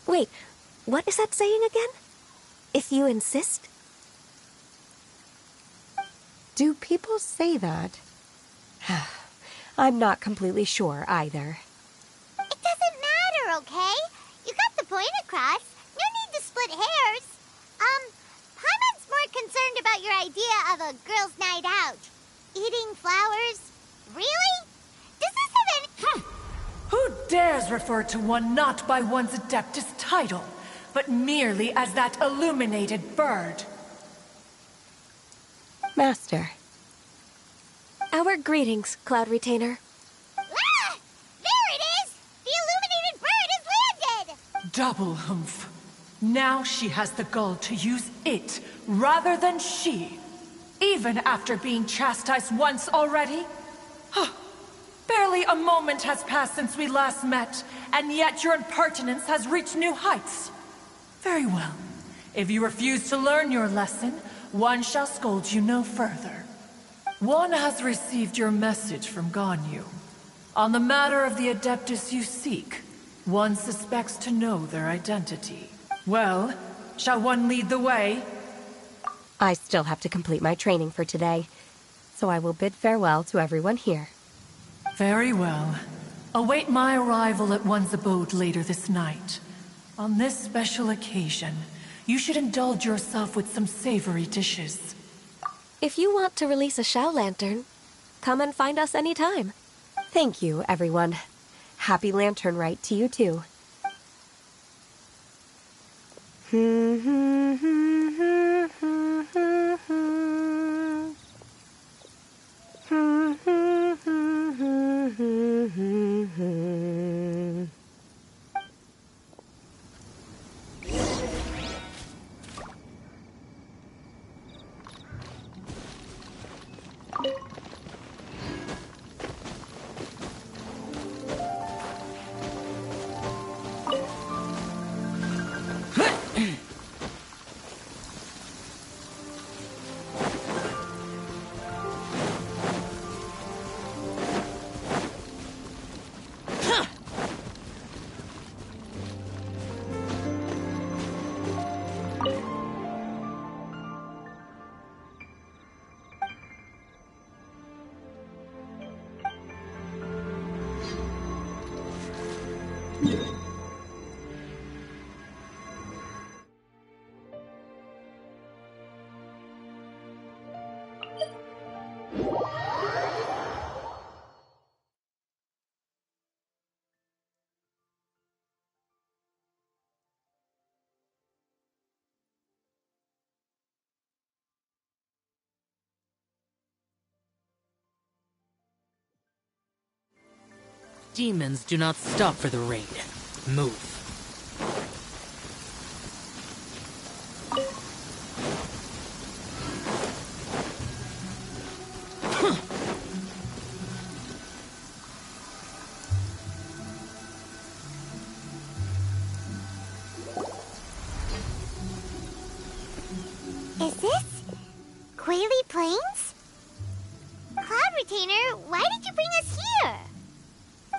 Wait, what is that saying again? If you insist? Do people say that? I'm not completely sure either. It doesn't matter, okay? You got the point across. No need to split hairs. Paimon's more concerned about your idea of a girls' night out. Eating flowers? Really? Does this have any... Who dares refer to one not by one's Adeptus title, but merely as that illuminated bird? Master. Our greetings, Cloud Retainer. Ah! There it is! The illuminated bird has landed! Double humph. Now she has the gall to use it rather than she. Even after being chastised once already? Barely a moment has passed since we last met, and yet your impertinence has reached new heights. Very well. If you refuse to learn your lesson, one shall scold you no further. One has received your message from Ganyu. On the matter of the Adeptus you seek, one suspects to know their identity. Well, shall one lead the way? I still have to complete my training for today, so I will bid farewell to everyone here. Very well. Await my arrival at one's abode later this night. On this special occasion, you should indulge yourself with some savory dishes. If you want to release a Shao Lantern, come and find us anytime. Thank you, everyone. Happy Lantern Rite to you too. demons do not stop for the raid. Move. Is this Quaily Plains? Cloud Retainer, why did you bring us here?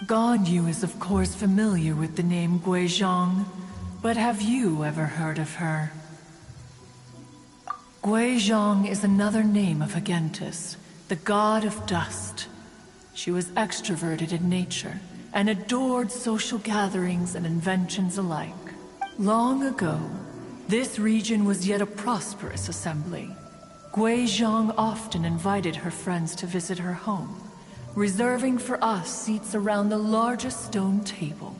Ganyu is of course familiar with the name Guizhong, but have you ever heard of her? Guizhong is another name of Agentis, the god of dust. She was extroverted in nature and adored social gatherings and inventions alike. Long ago, this region was yet a prosperous assembly. Guizhong often invited her friends to visit her home, reserving for us seats around the largest stone table.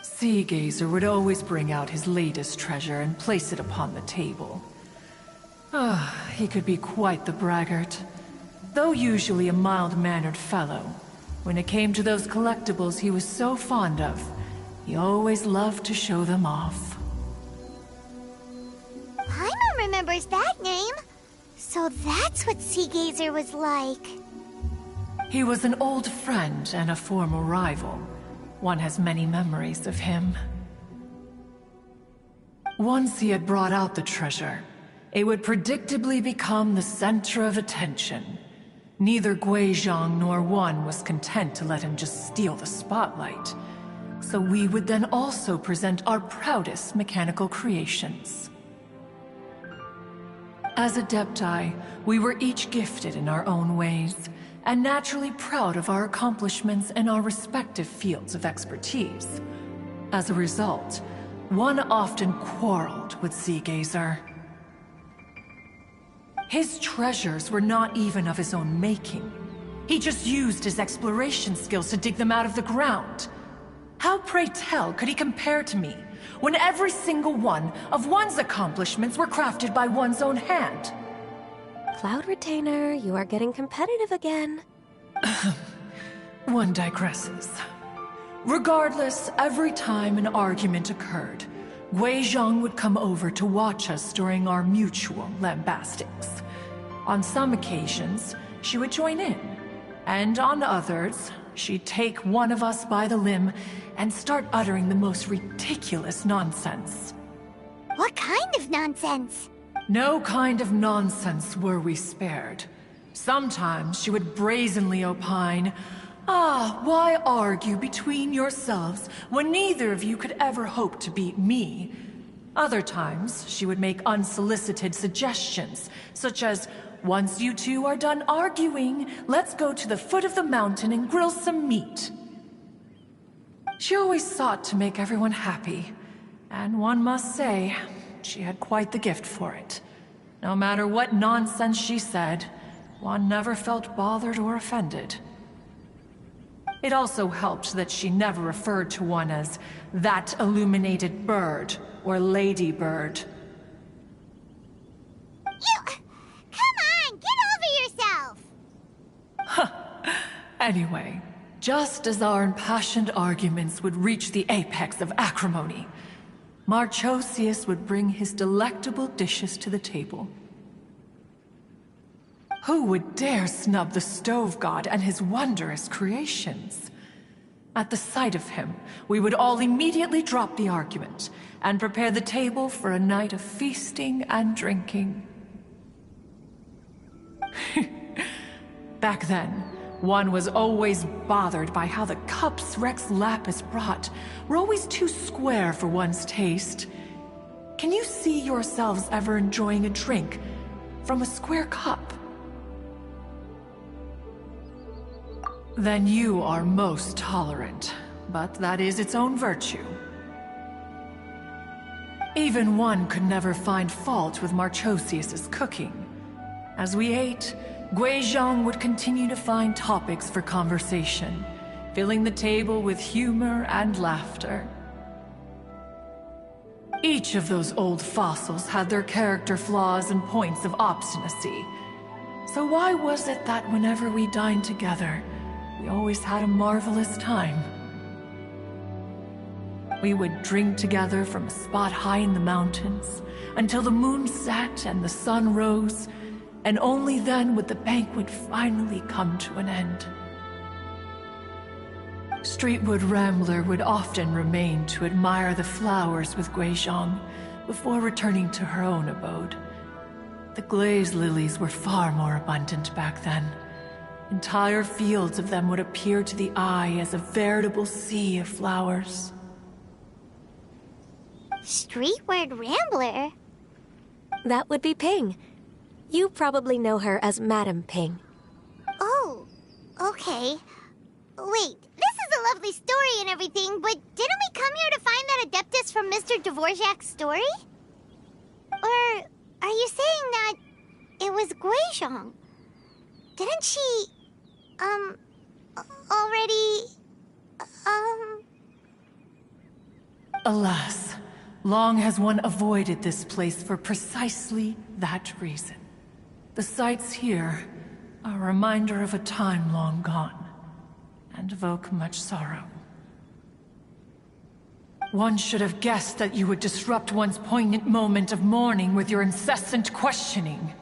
Sea Gazer would always bring out his latest treasure and place it upon the table. He could be quite the braggart. Though usually a mild-mannered fellow, when it came to those collectibles he was so fond of, he always loved to show them off. Paimon remembers that name. So that's what Sea Gazer was like. He was an old friend and a former rival. One has many memories of him. Once he had brought out the treasure, it would predictably become the center of attention. Neither Guizhong nor One was content to let him just steal the spotlight. So we would then also present our proudest mechanical creations. As Adepti, we were each gifted in our own ways, and naturally proud of our accomplishments in our respective fields of expertise. As a result, One often quarreled with Sea Gazer. His treasures were not even of his own making. He just used his exploration skills to dig them out of the ground. How, pray tell, could he compare to me, when every single one of One's accomplishments were crafted by one's own hand? Cloud Retainer, you are getting competitive again. One digresses. Regardless, every time an argument occurred, Guizhong would come over to watch us during our mutual lambastings. On some occasions, she would join in, and on others, she'd take one of us by the limb and start uttering the most ridiculous nonsense. What kind of nonsense? No kind of nonsense were we spared. Sometimes she would brazenly opine, why argue between yourselves when neither of you could ever hope to beat me? Other times, she would make unsolicited suggestions, such as, once you two are done arguing, let's go to the foot of the mountain and grill some meat. She always sought to make everyone happy, and one must say, she had quite the gift for it. No matter what nonsense she said, One never felt bothered or offended. It also helped that she never referred to One as that illuminated bird or ladybird. Come on, get over yourself! Anyway, just as our impassioned arguments would reach the apex of acrimony, Marchosius would bring his delectable dishes to the table. Who would dare snub the stove god and his wondrous creations? At the sight of him, we would all immediately drop the argument and prepare the table for a night of feasting and drinking. Back then, One was always bothered by how the cups Rex Lapis brought were always too square for one's taste. Can you see yourselves ever enjoying a drink from a square cup? Then you are most tolerant, but that is its own virtue. Even One could never find fault with Marchosius's cooking. As we ate, Guizhong would continue to find topics for conversation, filling the table with humor and laughter. Each of those old fossils had their character flaws and points of obstinacy. So why was it that whenever we dined together, we always had a marvelous time? We would drink together from a spot high in the mountains until the moon set and the sun rose, and only then would the banquet finally come to an end. Streetwood Rambler would often remain to admire the flowers with Guizhong before returning to her own abode. The glaze lilies were far more abundant back then. Entire fields of them would appear to the eye as a veritable sea of flowers. Streetward Rambler? That would be Ping. You probably know her as Madam Ping. Oh, okay. Wait, this is a lovely story and everything, but didn't we come here to find that Adeptus from Mr. Dvorak's story? Or are you saying that it was Guizhong? Didn't she, already, Alas, long has one avoided this place for precisely that reason. The sights here are a reminder of a time long gone, and evoke much sorrow. One should have guessed that you would disrupt one's poignant moment of mourning with your incessant questioning.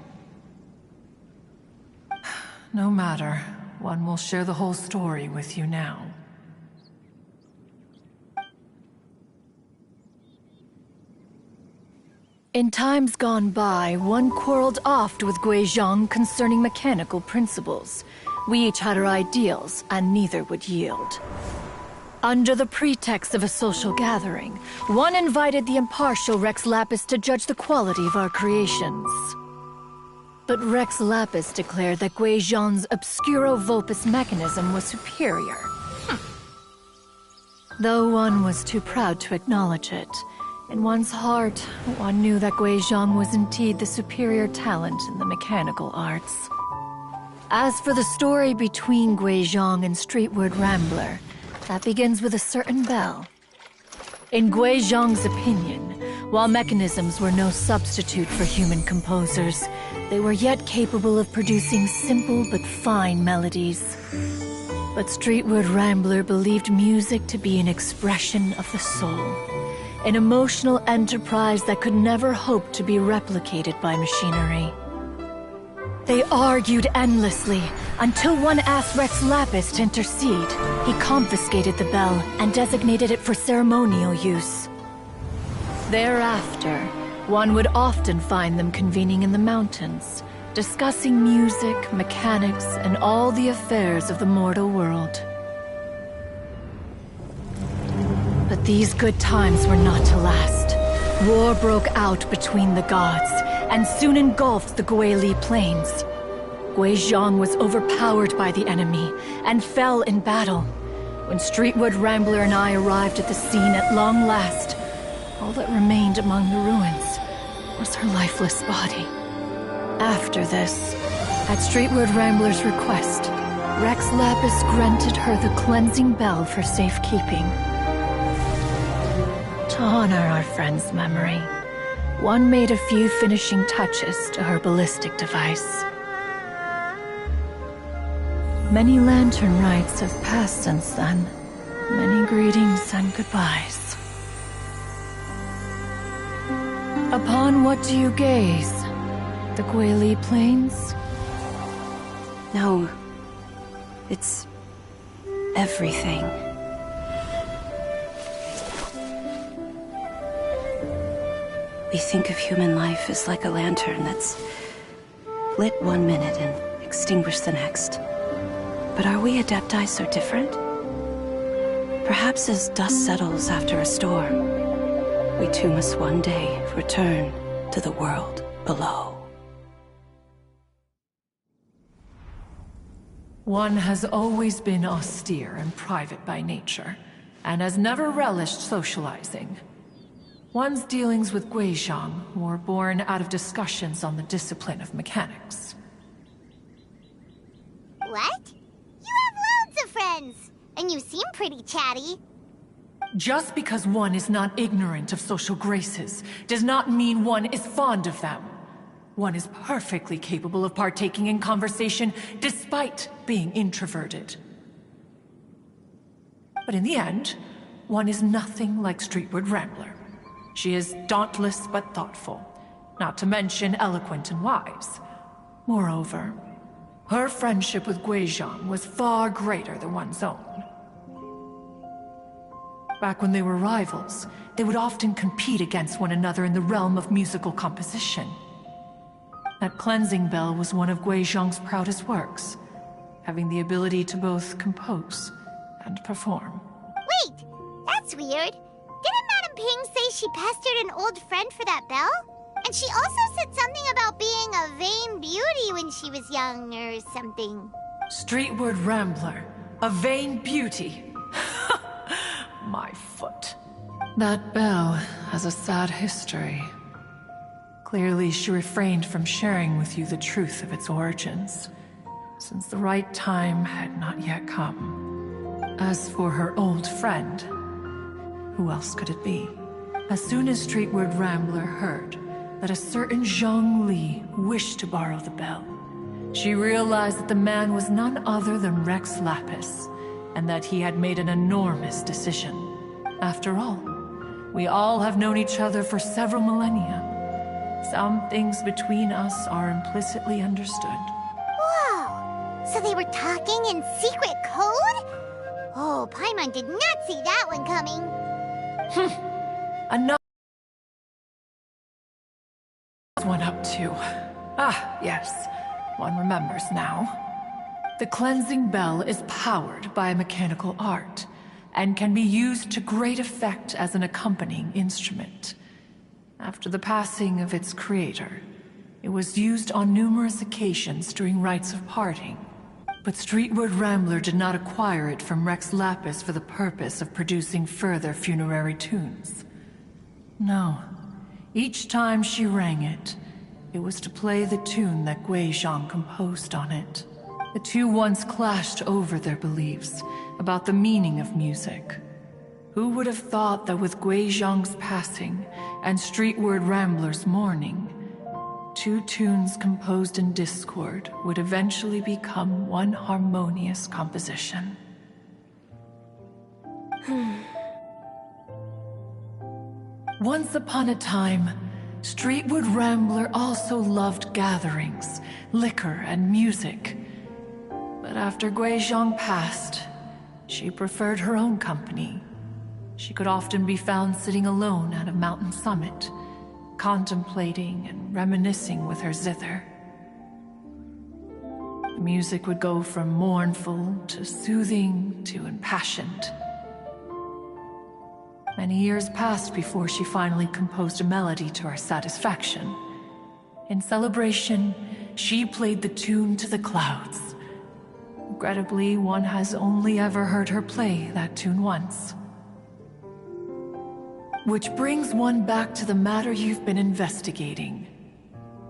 No matter, one will share the whole story with you now. In times gone by, one quarreled oft with Guizhong concerning mechanical principles. We each had our ideals, and neither would yield. Under the pretext of a social gathering, one invited the impartial Rex Lapis to judge the quality of our creations. But Rex Lapis declared that Guizhong's Obscuro Vulpus mechanism was superior. Though one was too proud to acknowledge it, in one's heart, one knew that Guizhong was indeed the superior talent in the mechanical arts. As for the story between Guizhong and Streetward Rambler, that begins with a certain bell. In Guizhong's opinion, while mechanisms were no substitute for human composers, they were yet capable of producing simple but fine melodies. But Streetward Rambler believed music to be an expression of the soul, an emotional enterprise that could never hope to be replicated by machinery. They argued endlessly, until one asked Rex Lapis to intercede. He confiscated the bell and designated it for ceremonial use. Thereafter, one would often find them convening in the mountains, discussing music, mechanics, and all the affairs of the mortal world. But these good times were not to last. War broke out between the gods, and soon engulfed the Guili Plains. Guizhong was overpowered by the enemy, and fell in battle. When Streetwood Rambler and I arrived at the scene at long last, all that remained among the ruins was her lifeless body. After this, at Streetwood Rambler's request, Rex Lapis granted her the cleansing bell for safekeeping. To honor our friend's memory, one made a few finishing touches to her ballistic device. Many lantern rites have passed since then. Many greetings and goodbyes. Upon what do you gaze? The Guili Plains? No. It's everything. We think of human life as like a lantern that's lit one minute and extinguished the next. But are we Adepti so different? Perhaps as dust settles after a storm, we too must one day return to the world below. One has always been austere and private by nature, and has never relished socializing. One's dealings with Guizhong were born out of discussions on the discipline of mechanics. What? You have loads of friends, and you seem pretty chatty. Just because one is not ignorant of social graces does not mean one is fond of them. One is perfectly capable of partaking in conversation despite being introverted. But in the end, one is nothing like Streetward Rambler. She is dauntless but thoughtful, not to mention eloquent and wise. Moreover, her friendship with Guizhong was far greater than one's own. Back when they were rivals, they would often compete against one another in the realm of musical composition. That cleansing bell was one of Guizhong's proudest works, having the ability to both compose and perform. Wait, that's weird. Didn't Madame Ping say she pestered an old friend for that bell? And she also said something about being a vain beauty when she was young or something. Streetward Rambler, a vain beauty. My foot. That bell has a sad history. Clearly, she refrained from sharing with you the truth of its origins, since the right time had not yet come. As for her old friend, who else could it be? As soon as Streetward Rambler heard that a certain Zhang Li wished to borrow the bell, she realized that the man was none other than Rex Lapis, and that he had made an enormous decision. After all, we all have known each other for several millennia. Some things between us are implicitly understood. Whoa! So they were talking in secret code? Oh, Paimon did not see that one coming. Another one up to. Ah, yes. One remembers now. The cleansing bell is powered by a mechanical art, and can be used to great effect as an accompanying instrument. After the passing of its creator, it was used on numerous occasions during rites of parting. But Streetward Rambler did not acquire it from Rex Lapis for the purpose of producing further funerary tunes. No. Each time she rang it, it was to play the tune that Guizhong composed on it. The two once clashed over their beliefs about the meaning of music. Who would have thought that with Guizhong's passing and Streetward Rambler's mourning, two tunes composed in discord would eventually become one harmonious composition? Once upon a time, Streetward Rambler also loved gatherings, liquor, and music. But after Guizhong passed, she preferred her own company. She could often be found sitting alone at a mountain summit, contemplating and reminiscing with her zither. The music would go from mournful to soothing to impassioned. Many years passed before she finally composed a melody to her satisfaction. In celebration, she played the tune to the clouds. Regrettably, one has only ever heard her play that tune once. Which brings one back to the matter you've been investigating.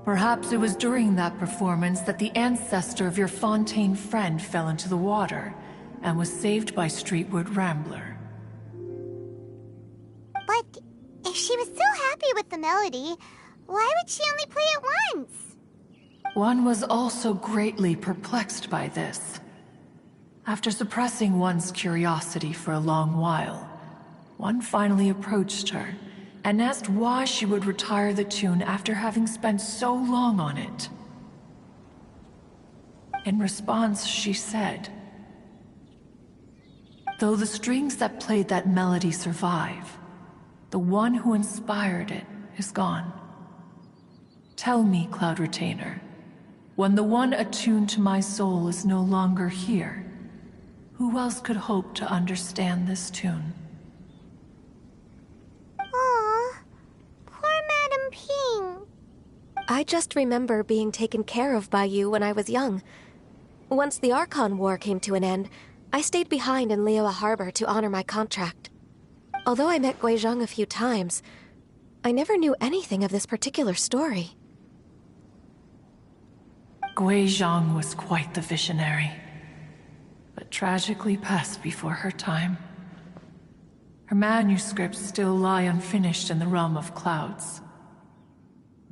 Perhaps it was during that performance that the ancestor of your Fontaine friend fell into the water and was saved by Streetward Rambler. But if she was so happy with the melody, why would she only play it once? One was also greatly perplexed by this. After suppressing one's curiosity for a long while, one finally approached her and asked why she would retire the tune after having spent so long on it. In response, she said, "Though the strings that played that melody survive, the one who inspired it is gone. Tell me, Cloud Retainer, when the one attuned to my soul is no longer here, who else could hope to understand this tune?" Aw, poor Madame Ping. I just remember being taken care of by you when I was young. Once the Archon War came to an end, I stayed behind in Liyue Harbor to honor my contract. Although I met Guizhong a few times, I never knew anything of this particular story. Guizhong was quite the visionary, but tragically passed before her time. Her manuscripts still lie unfinished in the realm of clouds.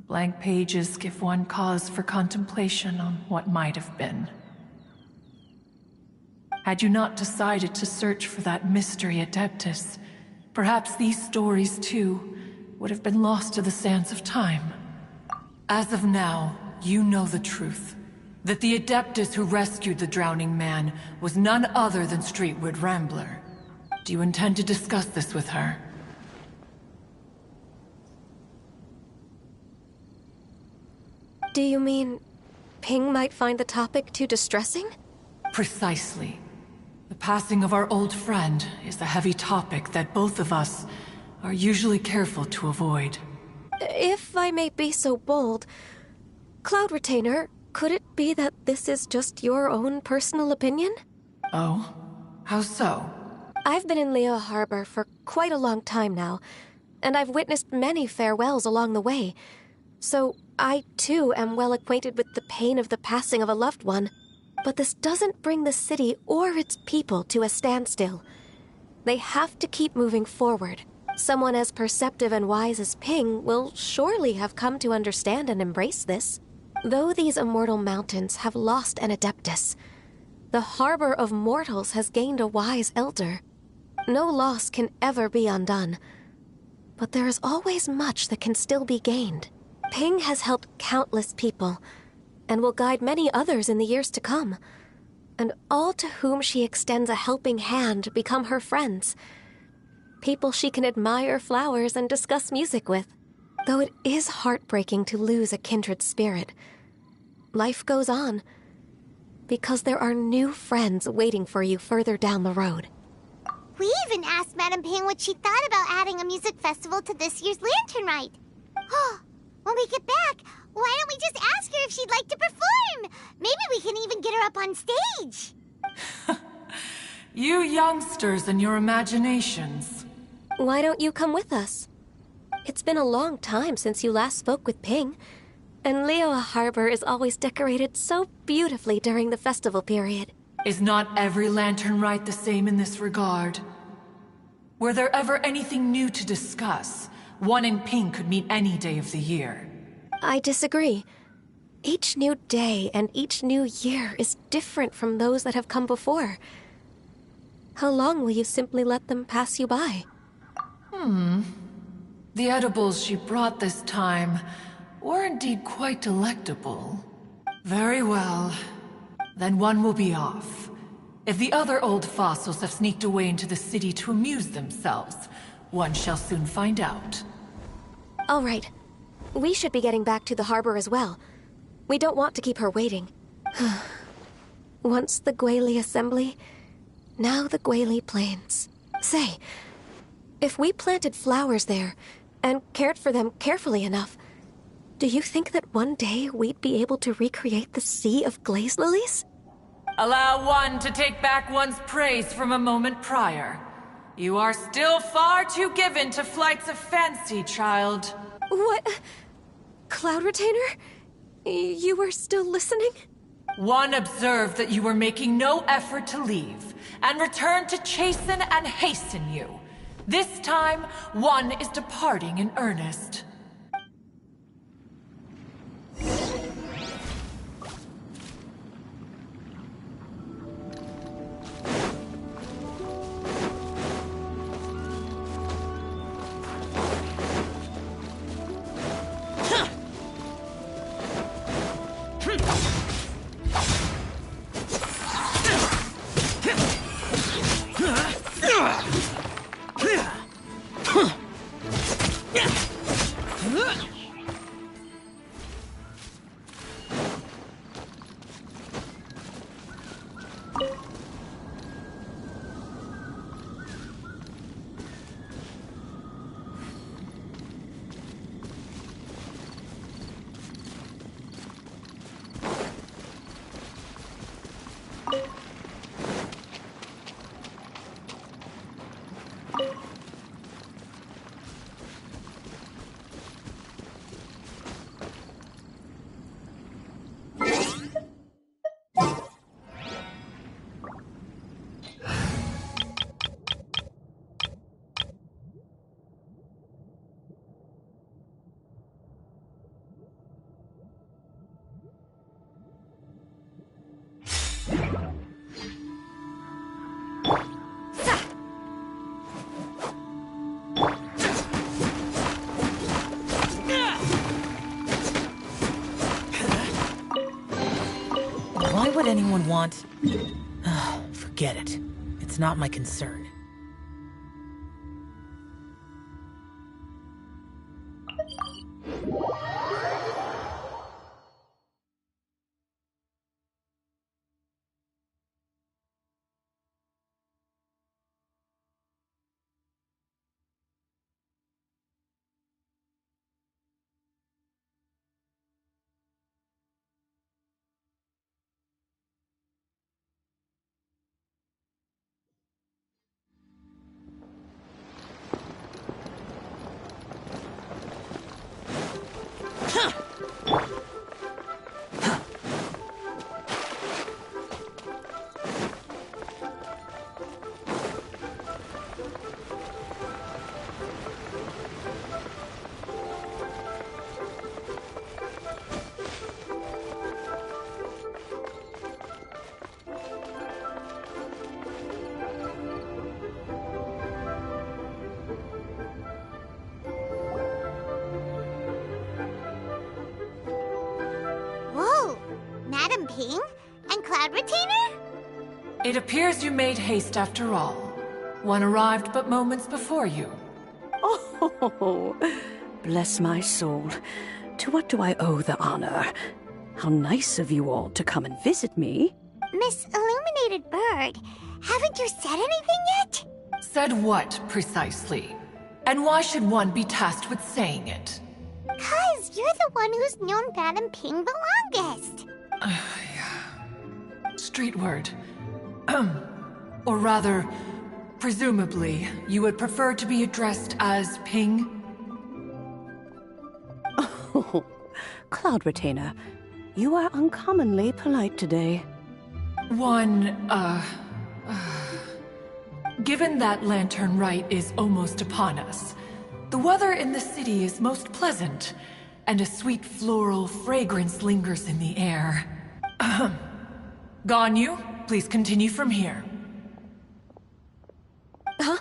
Blank pages give one cause for contemplation on what might have been. Had you not decided to search for that mystery Adeptus, perhaps these stories, too, would have been lost to the sands of time. As of now, you know the truth. That the Adeptus who rescued the drowning man was none other than Streetwood Rambler. Do you intend to discuss this with her? Do you mean Ping might find the topic too distressing? Precisely. The passing of our old friend is a heavy topic that both of us are usually careful to avoid. If I may be so bold, Cloud Retainer, could it be that this is just your own personal opinion? Oh? How so? I've been in Liyue Harbor for quite a long time now, and I've witnessed many farewells along the way, so I too am well acquainted with the pain of the passing of a loved one. But this doesn't bring the city or its people to a standstill. They have to keep moving forward. Someone as perceptive and wise as Ping will surely have come to understand and embrace this. Though these immortal mountains have lost an Adeptus, the harbor of mortals has gained a wise elder. No loss can ever be undone, but there is always much that can still be gained. Ping has helped countless people, and will guide many others in the years to come. And all to whom she extends a helping hand become her friends. People she can admire flowers and discuss music with. Though it is heartbreaking to lose a kindred spirit, life goes on, because there are new friends waiting for you further down the road. We even asked Madame Ping what she thought about adding a music festival to this year's Lantern Rite. Oh, when we get back, why don't we just ask her if she'd like to perform? Maybe we can even get her up on stage. You youngsters and your imaginations. Why don't you come with us? It's been a long time since you last spoke with Ping, and Liyue Harbor is always decorated so beautifully during the festival period. Is not every Lantern Rite the same in this regard? Were there ever anything new to discuss? One in Ping could meet any day of the year. I disagree. Each new day and each new year is different from those that have come before. How long will you simply let them pass you by? The edibles she brought this time were indeed quite delectable. Very well. Then one will be off. If the other old fossils have sneaked away into the city to amuse themselves, one shall soon find out. All right. We should be getting back to the harbor as well. We don't want to keep her waiting. Once the Guili Assembly, now the Guili Plains. Say, if we planted flowers there and cared for them carefully enough, do you think that one day we'd be able to recreate the Sea of Glaze Lilies? Allow one to take back one's praise from a moment prior. You are still far too given to flights of fancy, child. What? Cloud Retainer? You were still listening? One observed that you were making no effort to leave, and returned to chasten and hasten you. This time, one is departing in earnest. anyone want? Forget it. It's not my concern. Whoa! Madam Ping? And Cloud Retainer? It appears you made haste after all. One arrived but moments before you. Oh, bless my soul. To what do I owe the honor? How nice of you all to come and visit me. Miss Illuminated Bird, haven't you said anything yet? Said what, precisely? And why should one be tasked with saying it? 'Cause you're the one who's known Madam Ping the longest. Street word. Or rather, presumably, you would prefer to be addressed as Ping? Oh, Cloud Retainer, you are uncommonly polite today. Given that Lantern Rite is almost upon us, the weather in the city is most pleasant, and a sweet floral fragrance lingers in the air. Ganyu, please continue from here. Huh?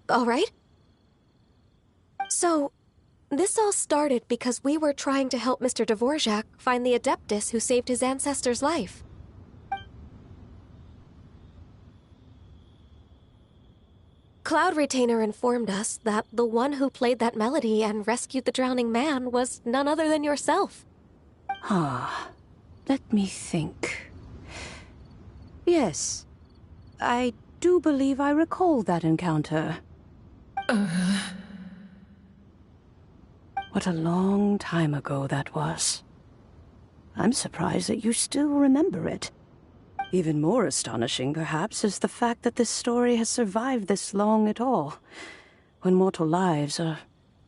All right. So, this all started because we were trying to help Mr. Dvorak find the Adeptus who saved his ancestor's life. Cloud Retainer informed us that the one who played that melody and rescued the drowning man was none other than yourself. Let me think. Yes, I do believe I recall that encounter. What a long time ago that was. I'm surprised that you still remember it. Even more astonishing, perhaps, is the fact that this story has survived this long at all, when mortal lives are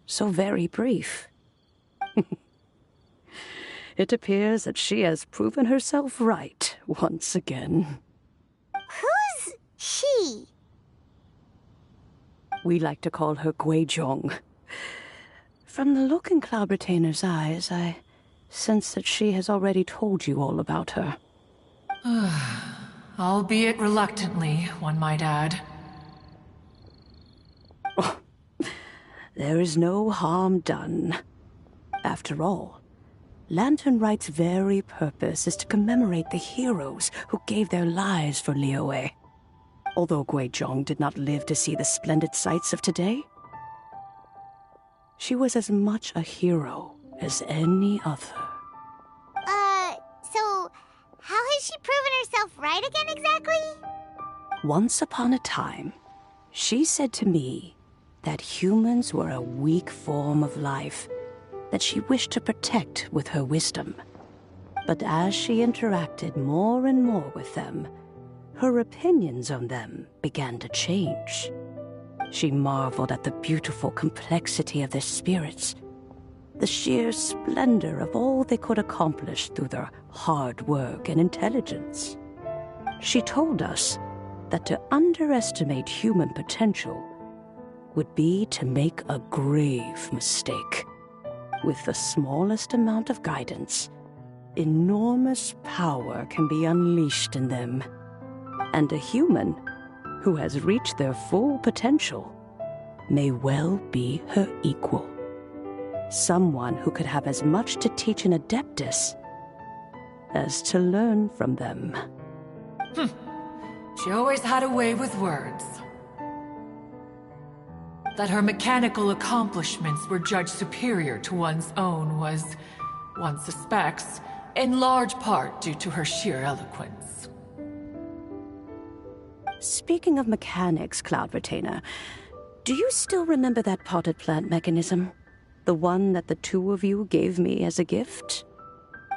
so very brief. It appears that she has proven herself right once again. Who's she? We like to call her Guizhong. From the look in Cloud Retainer's eyes, I sense that she has already told you all about her. Albeit reluctantly, one might add. There is no harm done. After all, Lantern Rite's very purpose is to commemorate the heroes who gave their lives for Liyue. Although Guizhong did not live to see the splendid sights of today, she was as much a hero as any other. So how has she proven herself right again exactly? Once upon a time, she said to me that humans were a weak form of life that she wished to protect with her wisdom. But as she interacted more and more with them, her opinions on them began to change. She marveled at the beautiful complexity of their spirits, the sheer splendor of all they could accomplish through their hard work and intelligence. She told us that to underestimate human potential would be to make a grave mistake. With the smallest amount of guidance, enormous power can be unleashed in them. And a human who has reached their full potential may well be her equal. Someone who could have as much to teach an adeptus as to learn from them. She always had a way with words. That her mechanical accomplishments were judged superior to one's own was, one suspects, in large part due to her sheer eloquence. Speaking of mechanics, Cloud Retainer, do you still remember that potted plant mechanism? The one that the two of you gave me as a gift?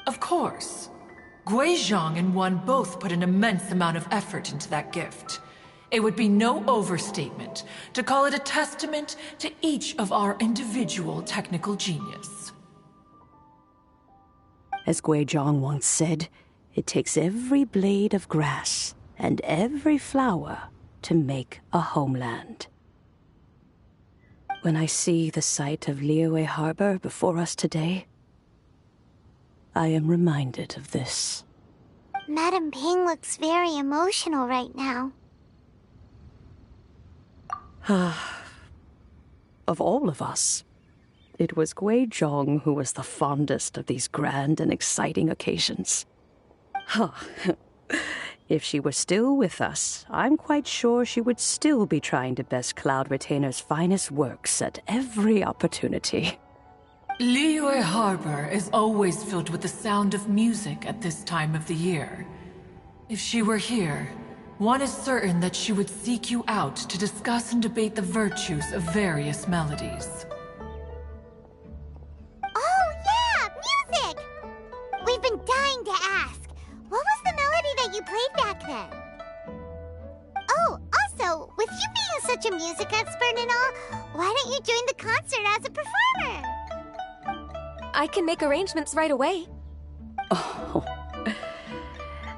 Of course. Gui Zhang and One both put an immense amount of effort into that gift. It would be no overstatement to call it a testament to each of our individual technical genius. As Gui Zhang once said, it takes every blade of grass and every flower to make a homeland. When I see the sight of Liyue Harbor before us today, I am reminded of this. Madame Ping looks very emotional right now. Of all of us, it was Gui Zhang who was the fondest of these grand and exciting occasions. If she were still with us, I'm quite sure she would still be trying to best Cloud Retainer's finest works at every opportunity. Liyue Harbor is always filled with the sound of music at this time of the year. If she were here, one is certain that she would seek you out to discuss and debate the virtues of various melodies. Oh yeah, music! We've been dying to ask. What was the melody that you played back then? Oh, also, with you being such a music expert and all, why don't you join the concert as a performer? I can make arrangements right away. Oh,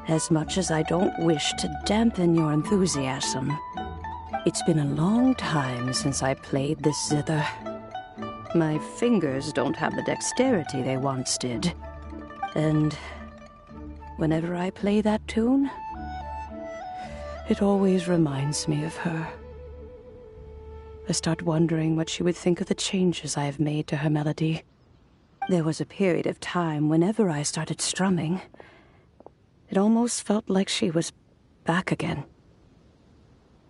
as much as I don't wish to dampen your enthusiasm, it's been a long time since I played this zither. My fingers don't have the dexterity they once did. And whenever I play that tune, it always reminds me of her. I start wondering what she would think of the changes I have made to her melody. There was a period of time whenever I started strumming, it almost felt like she was back again.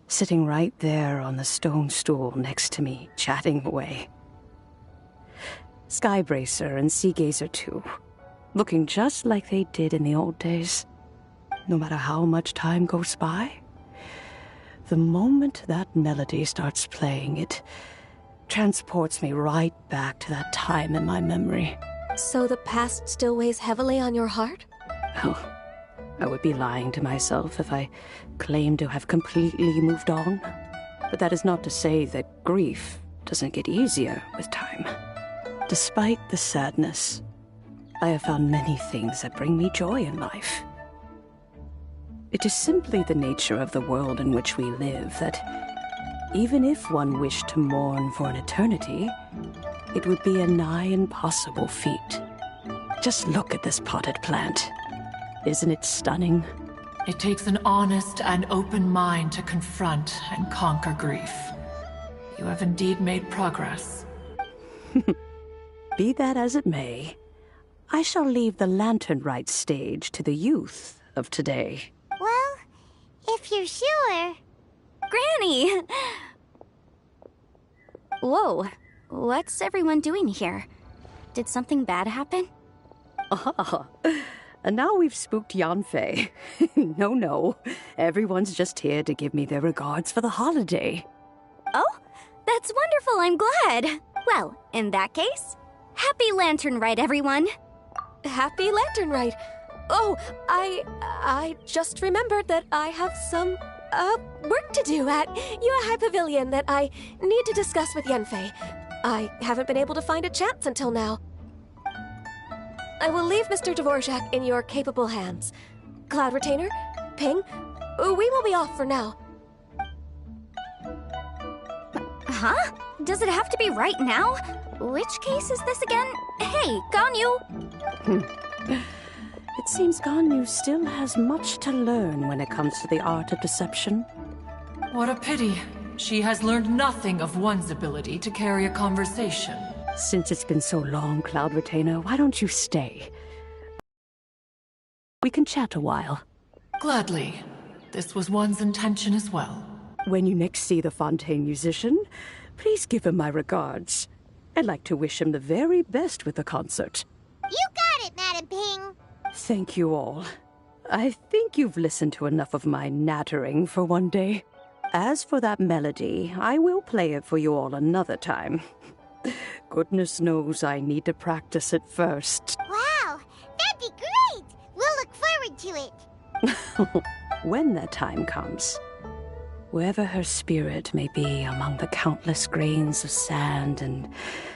Sitting right there on the stone stool next to me, chatting away. Skybracer and Seagazer too, looking just like they did in the old days. No matter how much time goes by, the moment that melody starts playing, it transports me right back to that time in my memory. So the past still weighs heavily on your heart? Oh, I would be lying to myself if I claimed to have completely moved on. But that is not to say that grief doesn't get easier with time. Despite the sadness, I have found many things that bring me joy in life. It is simply the nature of the world in which we live that even if one wished to mourn for an eternity, it would be a nigh impossible feat. Just look at this potted plant. Isn't it stunning? It takes an honest and open mind to confront and conquer grief. You have indeed made progress. Be that as it may, I shall leave the lantern rite stage to the youth of today. Well, if you're sure. Granny! Whoa, what's everyone doing here? Did something bad happen? Ah, and now we've spooked Yanfei. No, everyone's just here to give me their regards for the holiday. Oh, that's wonderful, I'm glad. Well, in that case, happy Lantern Rite, everyone. Happy Lantern Rite. Oh, I just remembered that I have some, work to do at Yuehai Pavilion that I need to discuss with Yanfei. I haven't been able to find a chance until now. I will leave Mr. Dvorak in your capable hands. Cloud Retainer, Ping, we will be off for now. Huh? Does it have to be right now? Which case is this again? Hey, Ganyu! It seems Ganyu still has much to learn when it comes to the art of deception. What a pity. She has learned nothing of one's ability to carry a conversation. Since it's been so long, Cloud Retainer, why don't you stay? We can chat a while. Gladly. This was one's intention as well. When you next see the Fontaine musician, please give him my regards. I'd like to wish him the very best with the concert. You got it, Madam Ping. Thank you all. I think you've listened to enough of my nattering for one day. As for that melody, I will play it for you all another time. Goodness knows I need to practice it first. Wow, that'd be great. We'll look forward to it. When that time comes. Wherever her spirit may be among the countless grains of sand and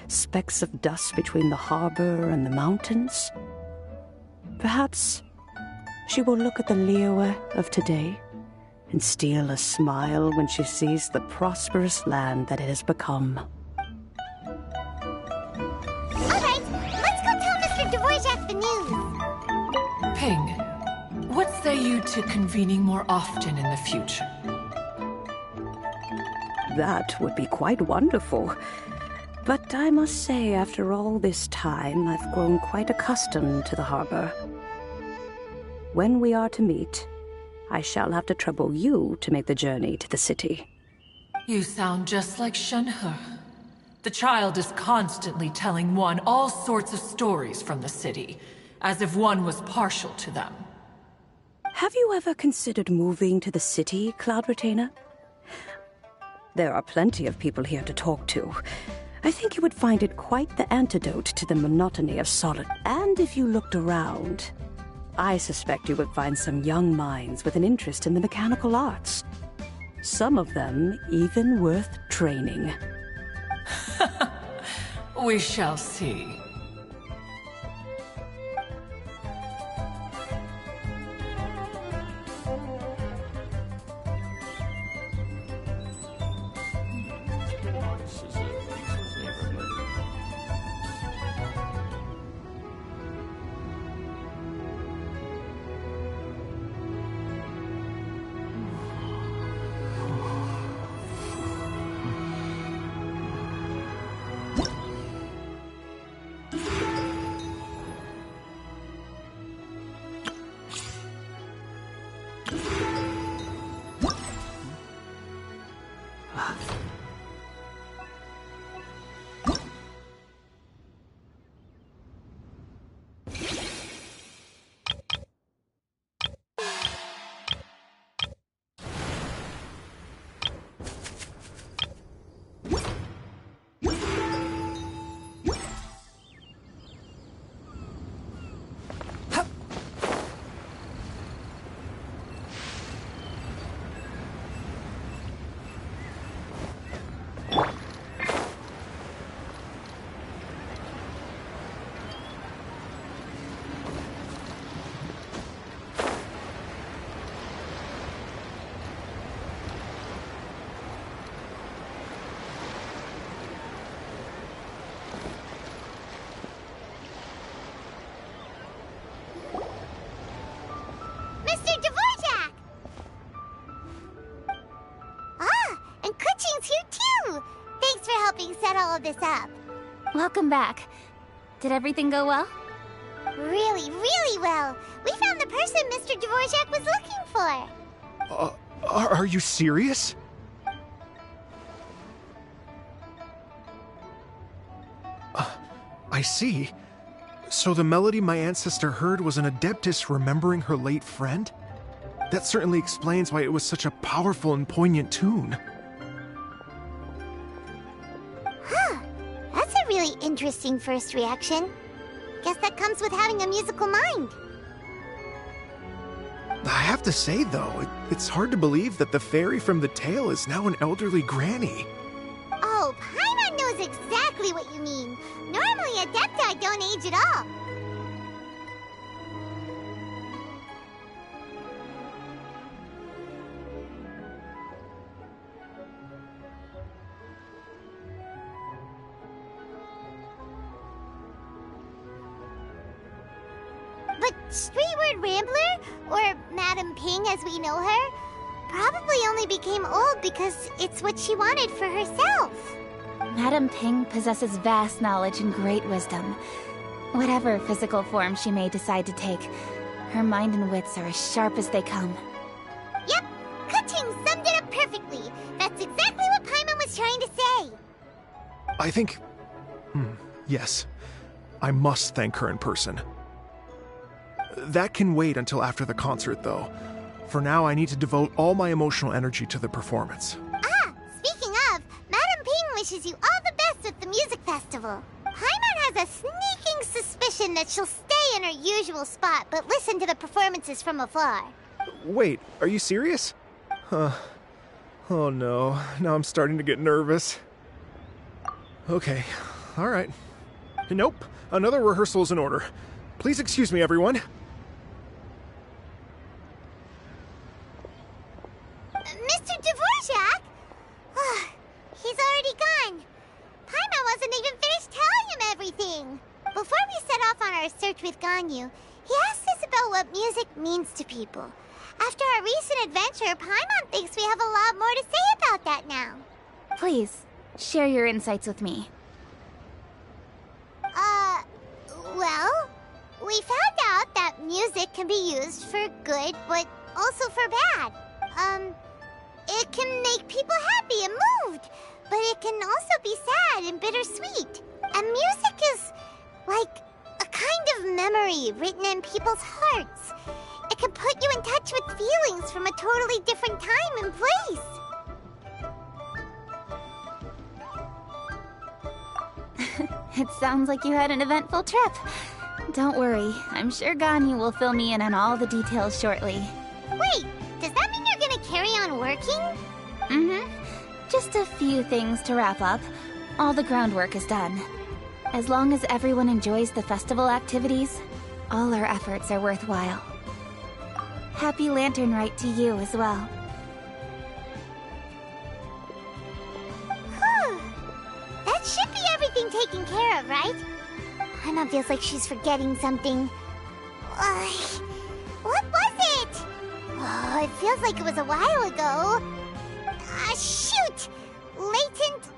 specks of dust between the harbor and the mountains, perhaps she will look at the Liyue of today and steal a smile when she sees the prosperous land that it has become. All right, let's go tell Mr. Dvorak the news. Ping, what say you to convening more often in the future? That would be quite wonderful. But I must say, after all this time, I've grown quite accustomed to the harbor. When we are to meet, I shall have to trouble you to make the journey to the city. You sound just like Shenhe. The child is constantly telling one all sorts of stories from the city, as if one was partial to them. Have you ever considered moving to the city, Cloud Retainer? There are plenty of people here to talk to. I think you would find it quite the antidote to the monotony of solid. And if you looked around, I suspect you would find some young minds with an interest in the mechanical arts. Some of them even worth training. We shall see. Set all of this up. Welcome back. Did everything go well? Really, really well. We found the person Mr. Dvorak was looking for. Are you serious? I see. So the melody my ancestor heard was an adeptus remembering her late friend? That certainly explains why it was such a powerful and poignant tune. That's a really interesting first reaction. Guess that comes with having a musical mind. I have to say, though, it's hard to believe that the fairy from the tale is now an elderly granny. Oh, Paimon knows exactly exactly what you mean. Normally, Adepti don't age at all. But Streetward Rambler, or Madam Ping as we know her, probably only became old because it's what she wanted for herself. Madam Ping possesses vast knowledge and great wisdom. Whatever physical form she may decide to take, her mind and wits are as sharp as they come. Yep, Ka-Ching summed it up perfectly. That's exactly what Paimon was trying to say. I think... yes. I must thank her in person. That can wait until after the concert, though. For now, I need to devote all my emotional energy to the performance. Ah, speaking of, Madam Ping wishes you all the best with the music festival. Paimon has a sneaking suspicion that she'll stay in her usual spot, but listen to the performances from afar. Wait, are you serious? Oh no, now I'm starting to get nervous. Okay, alright. Nope, another rehearsal is in order. Please excuse me, everyone. Mr. Dvorak? He's already gone. Paimon wasn't even finished telling him everything. Before we set off on our search with Ganyu, he asked us about what music means to people. After our recent adventure, Paimon thinks we have a lot more to say about that now. Please, share your insights with me. Well, we found out that music can be used for good, but also for bad. It can make people happy and moved, but it can also be sad and bittersweet. And music is like a kind of memory written in people's hearts. It can put you in touch with feelings from a totally different time and place. It sounds like you had an eventful trip. Don't worry, I'm sure Ganyu will fill me in on all the details shortly. Wait, does that mean you're gonna carry on working? Mm-hmm. Just a few things to wrap up. All the groundwork is done. As long as everyone enjoys the festival activities, all our efforts are worthwhile. Happy Lantern Rite to you as well. Whew. That should be everything taken care of, right? Paimon feels like she's forgetting something. What was it? Oh, it feels like it was a while ago. Shoot! Latent...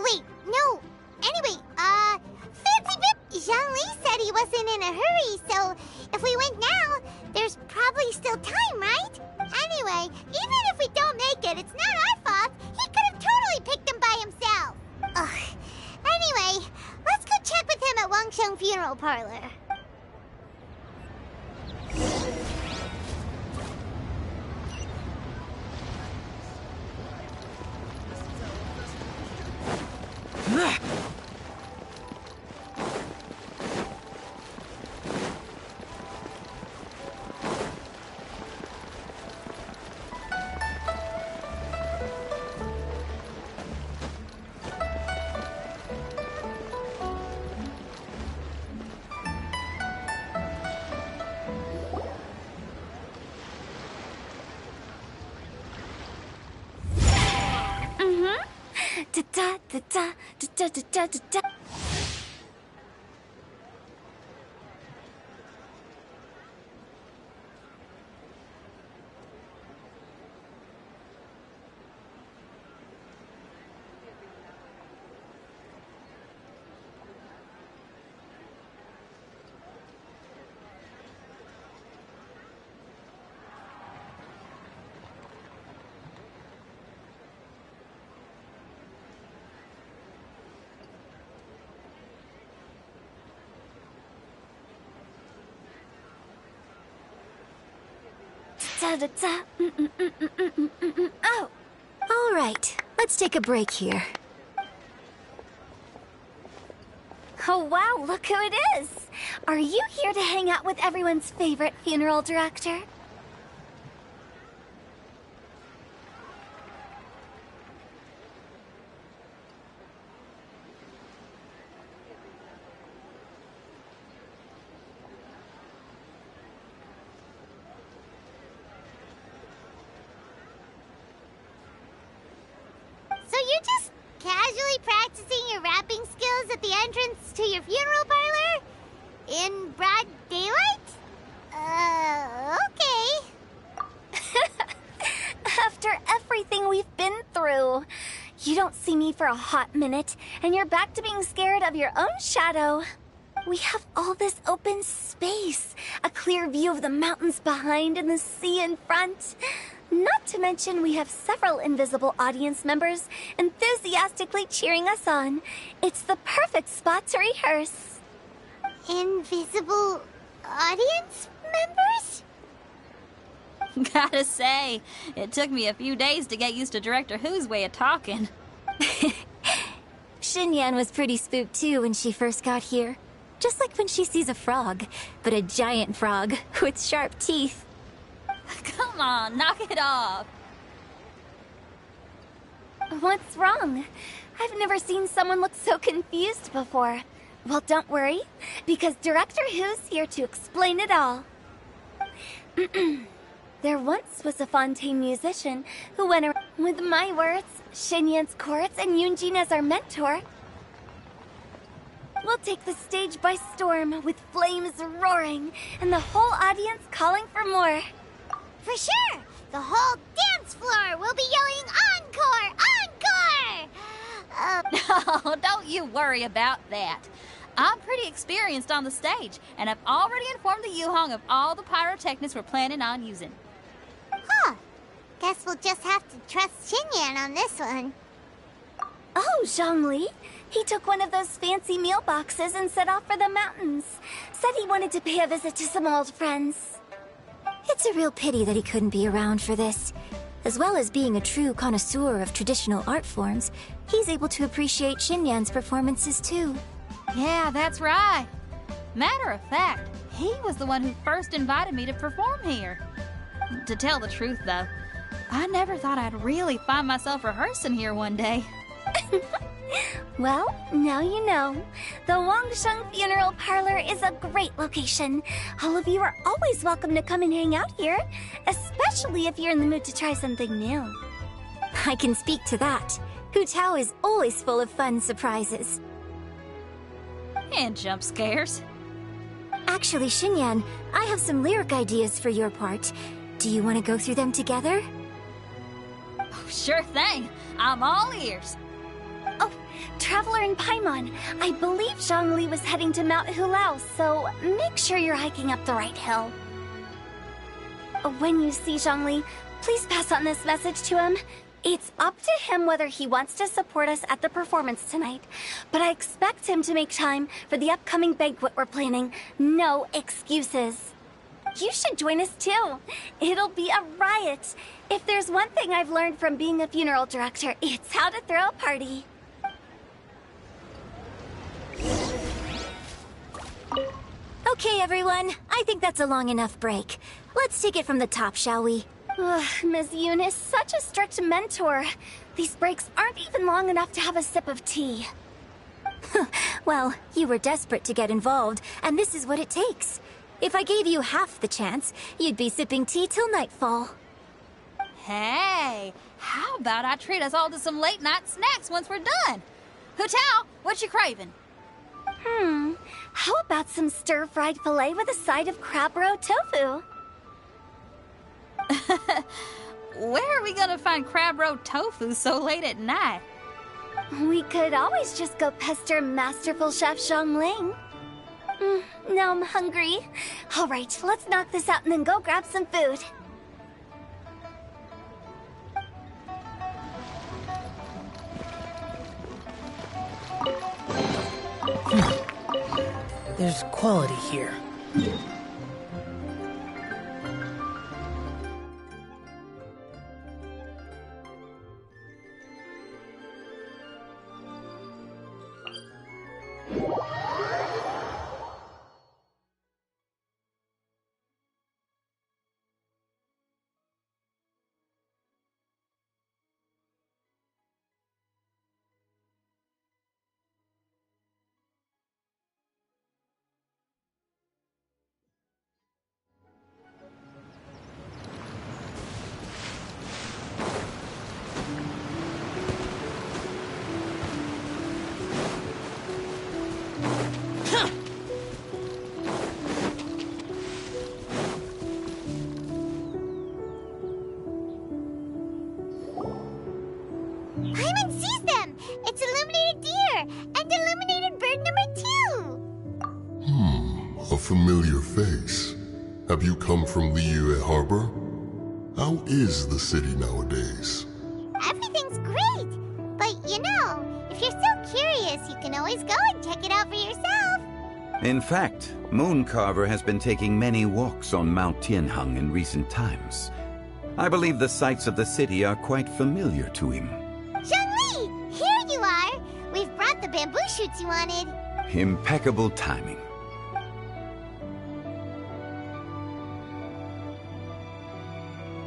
Wait, no. Anyway, Fancy Vip Zhang-Li said he wasn't in a hurry, so if we went now, there's probably still time, right? Anyway, even if we don't make it, it's not our fault. He could have totally picked him by himself. Ugh. Anyway, let's go check with him at Wangsheng Funeral Parlor. Da-da-da-da-da-da-da-da. Oh! All right, let's take a break here. Oh wow, look who it is! Are you here to hang out with everyone's favorite funeral director? your rapping skills at the entrance to your funeral parlor? In broad daylight? Okay. After everything we've been through, you don't see me for a hot minute, and you're back to being scared of your own shadow. We have all this open space, a clear view of the mountains behind and the sea in front. Not to mention we have several invisible audience members enthusiastically cheering us on. It's the perfect spot to rehearse. Invisible audience members? Gotta say, it took me a few days to get used to Director Who's way of talking. Xinyan was pretty spooked too when she first got here. Just like when she sees a frog, but a giant frog with sharp teeth. Come on, knock it off. What's wrong? I've never seen someone look so confused before. Well, don't worry, because Director Who's here to explain it all. There once was a Fontaine musician who went around with my words, Xinyan's chords, and Yunjin as our mentor. We'll take the stage by storm with flames roaring and the whole audience calling for more. For sure! The whole dance floor will be yelling encore! Encore! No, don't you worry about that. I'm pretty experienced on the stage, and I've already informed the Yuhong of all the pyrotechnics we're planning on using. Huh. Guess we'll just have to trust Xinyan on this one. Oh, Zhongli. He took one of those fancy meal boxes and set off for the mountains. Said he wanted to pay a visit to some old friends. It's a real pity that he couldn't be around for this. As well as being a true connoisseur of traditional art forms, he's able to appreciate Xinyan's performances too. Yeah, that's right. Matter of fact, he was the one who first invited me to perform here. To tell the truth, though, I never thought I'd really find myself rehearsing here one day. Well, now you know. The Wangsheng Funeral Parlor is a great location. All of you are always welcome to come and hang out here, especially if you're in the mood to try something new. I can speak to that. Hu Tao is always full of fun surprises. And jump scares. Actually, Xinyan, I have some lyric ideas for your part. Do you want to go through them together? Oh, sure thing. I'm all ears. Oh, Traveler in Paimon, I believe Zhongli was heading to Mount Hulao, so make sure you're hiking up the right hill. When you see Zhongli, please pass on this message to him. It's up to him whether he wants to support us at the performance tonight, but I expect him to make time for the upcoming banquet we're planning. No excuses. You should join us too. It'll be a riot. If there's one thing I've learned from being a funeral director, it's how to throw a party. Okay, everyone. I think that's a long enough break. Let's take it from the top, shall we? Ms. Yoon is such a strict mentor. These breaks aren't even long enough to have a sip of tea. Well, you were desperate to get involved, and this is what it takes. If I gave you half the chance, you'd be sipping tea till nightfall. Hey, how about I treat us all to some late-night snacks once we're done? Hu Tao, what you craving? How about some stir-fried filet with a side of crab roe tofu? Where are we gonna find crab roe tofu so late at night? We could always just go pester masterful Chef Zhongling. Now I'm hungry. All right, let's knock this out and then go grab some food. There's quality here. Paimon sees them! It's illuminated deer! And illuminated bird number 2! A familiar face. Have you come from Liyue Harbor? How is the city nowadays? Everything's great! But you know, if you're so curious, you can always go and check it out for yourself. In fact, Mooncarver has been taking many walks on Mount Tianheng in recent times. I believe the sights of the city are quite familiar to him. Zhongli! Here you are! We've brought the bamboo shoots you wanted. Impeccable timing.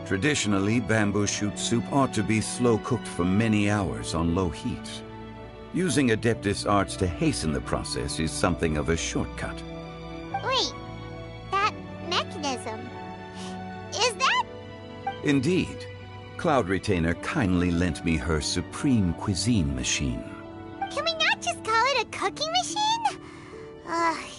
Traditionally, bamboo shoot soup ought to be slow-cooked for many hours on low heat. Using Adeptus arts to hasten the process is something of a shortcut. Wait, that mechanism... is that... Indeed. Cloud Retainer kindly lent me her supreme cuisine machine. Can we not just call it a cooking machine?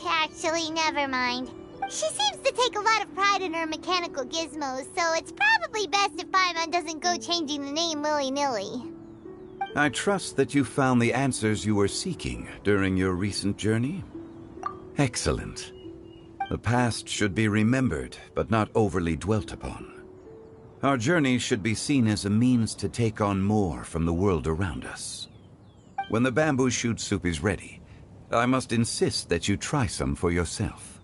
Actually, never mind. She seems to take a lot of pride in her mechanical gizmos, so it's probably best if Paimon doesn't go changing the name willy-nilly. I trust that you found the answers you were seeking during your recent journey? Excellent. The past should be remembered, but not overly dwelt upon. Our journey should be seen as a means to take on more from the world around us. When the bamboo shoot soup is ready, I must insist that you try some for yourself.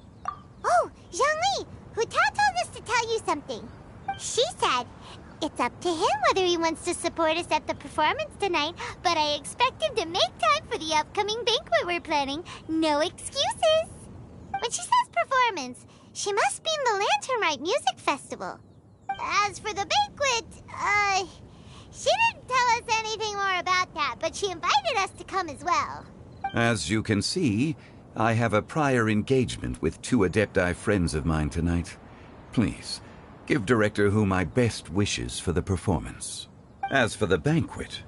Oh, Zhongli! Huta told us to tell you something. She said, it's up to him whether he wants to support us at the performance tonight, but I expect him to make time for the upcoming banquet we're planning. No excuses! When she says performance, she must mean the Lantern Rite Music Festival. As for the banquet, she didn't tell us anything more about that, but she invited us to come as well. As you can see, I have a prior engagement with 2 Adepti friends of mine tonight. Please, give Director Hu my best wishes for the performance. As for the banquet,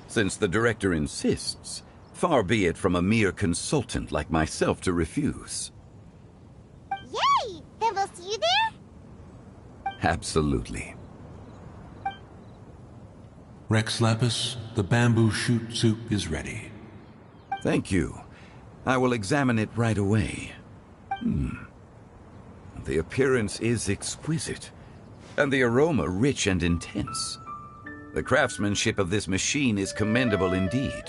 since the Director insists, far be it from a mere consultant like myself to refuse. Yay! Then we'll see you there? Absolutely. Rex Lapis, the bamboo shoot soup is ready. Thank you. I will examine it right away. The appearance is exquisite, and the aroma rich and intense. The craftsmanship of this machine is commendable indeed.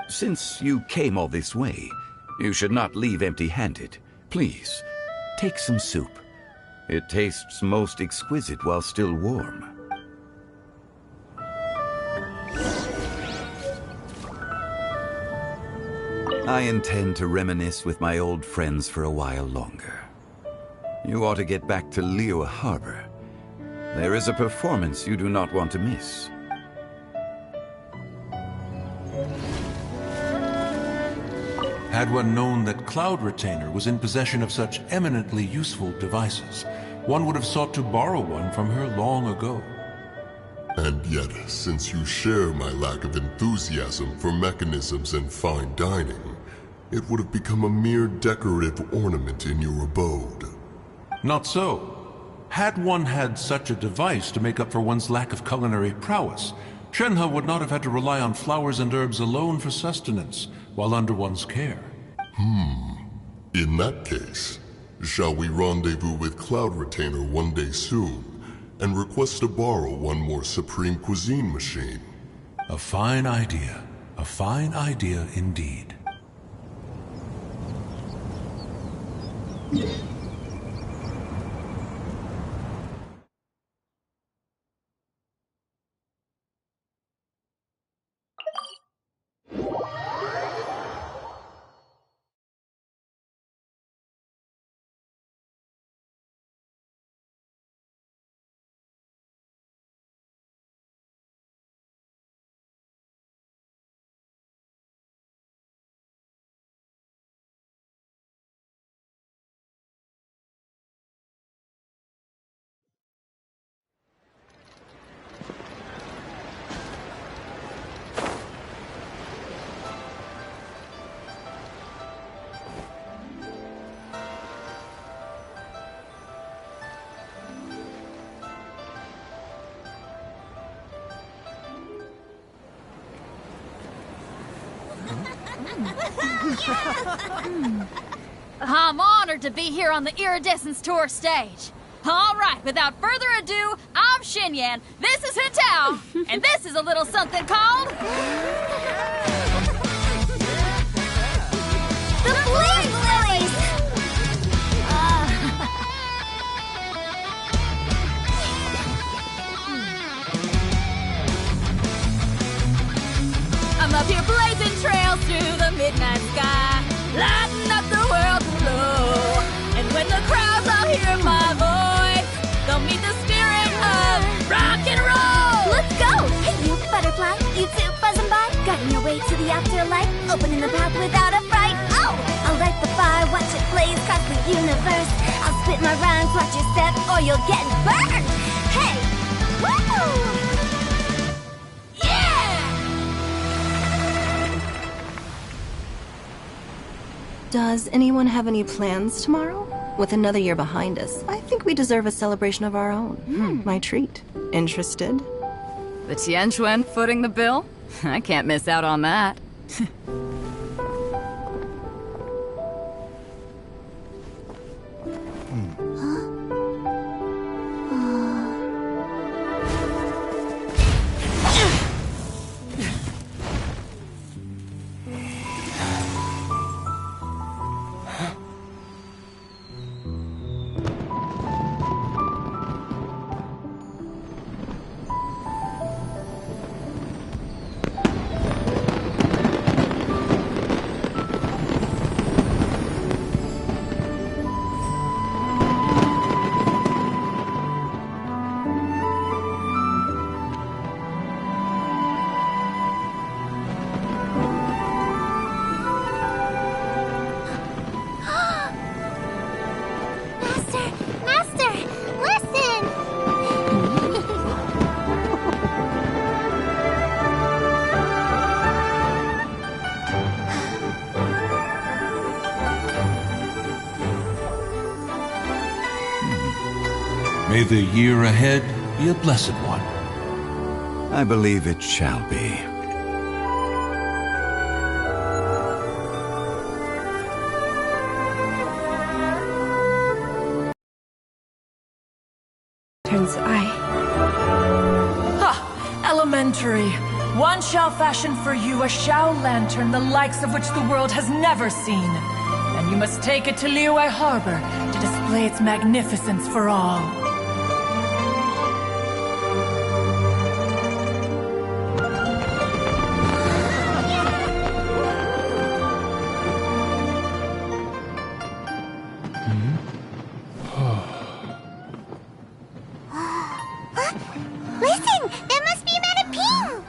Since you came all this way, you should not leave empty-handed. Please, take some soup. It tastes most exquisite while still warm. I intend to reminisce with my old friends for a while longer. You ought to get back to Liyue Harbor. There is a performance you do not want to miss. Had one known that Cloud Retainer was in possession of such eminently useful devices, one would have sought to borrow one from her long ago. And yet, since you share my lack of enthusiasm for mechanisms and fine dining, it would have become a mere decorative ornament in your abode. Not so. Had one had such a device to make up for one's lack of culinary prowess, Shenhe would not have had to rely on flowers and herbs alone for sustenance, while under one's care. In that case, shall we rendezvous with Cloud Retainer one day soon, and request to borrow one more Supreme Cuisine machine? A fine idea. A fine idea indeed. I'm honored to be here on the Iridescence Tour stage. All right, without further ado, I'm Xinyan, this is Hitao, and this is a little something called... The Bling Lilies! I'm up here blazing trails through the midnight sky, lighting up the world below. And when the crowds all hear my voice, they'll meet the spirit of rock and roll. Let's go! Hey, you butterfly, you too buzzing by, guiding your way to the afterlife, opening the path without a fright. Oh, I'll light the fire, watch it blaze across the universe. I'll spit my rhymes, watch your step, or you'll get burned. Hey, woo! Does anyone have any plans tomorrow? With another year behind us, I think we deserve a celebration of our own. My treat. Interested? The Tianquan footing the bill? I can't miss out on that. Master, listen! May the year ahead be a blessed one. I believe it shall be. Elementary. One shall fashion for you a Shao lantern, the likes of which the world has never seen. And you must take it to Liyue Harbor to display its magnificence for all. Listen! That must be Madame Ping!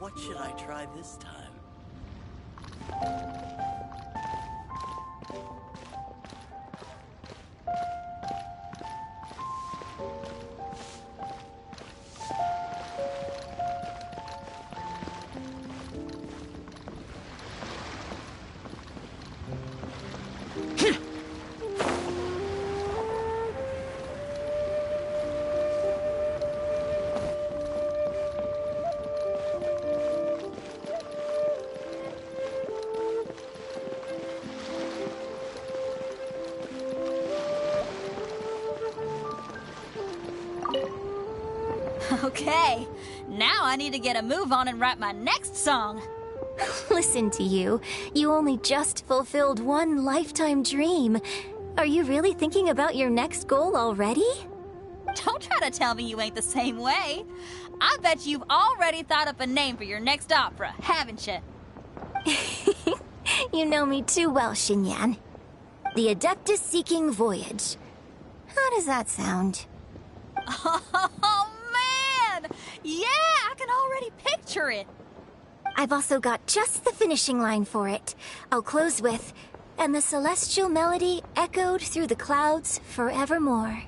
What should I try this time? Okay, now I need to get a move on and write my next song. Listen to you. You only just fulfilled one lifetime dream. Are you really thinking about your next goal already? Don't try to tell me you ain't the same way. I bet you've already thought up a name for your next opera, haven't you? You know me too well, Xinyan. The Adeptus-Seeking Voyage. How does that sound? Oh, man! Yeah, I can already picture it. I've also got just the finishing line for it. I'll close with, "And the celestial melody echoed through the clouds forevermore."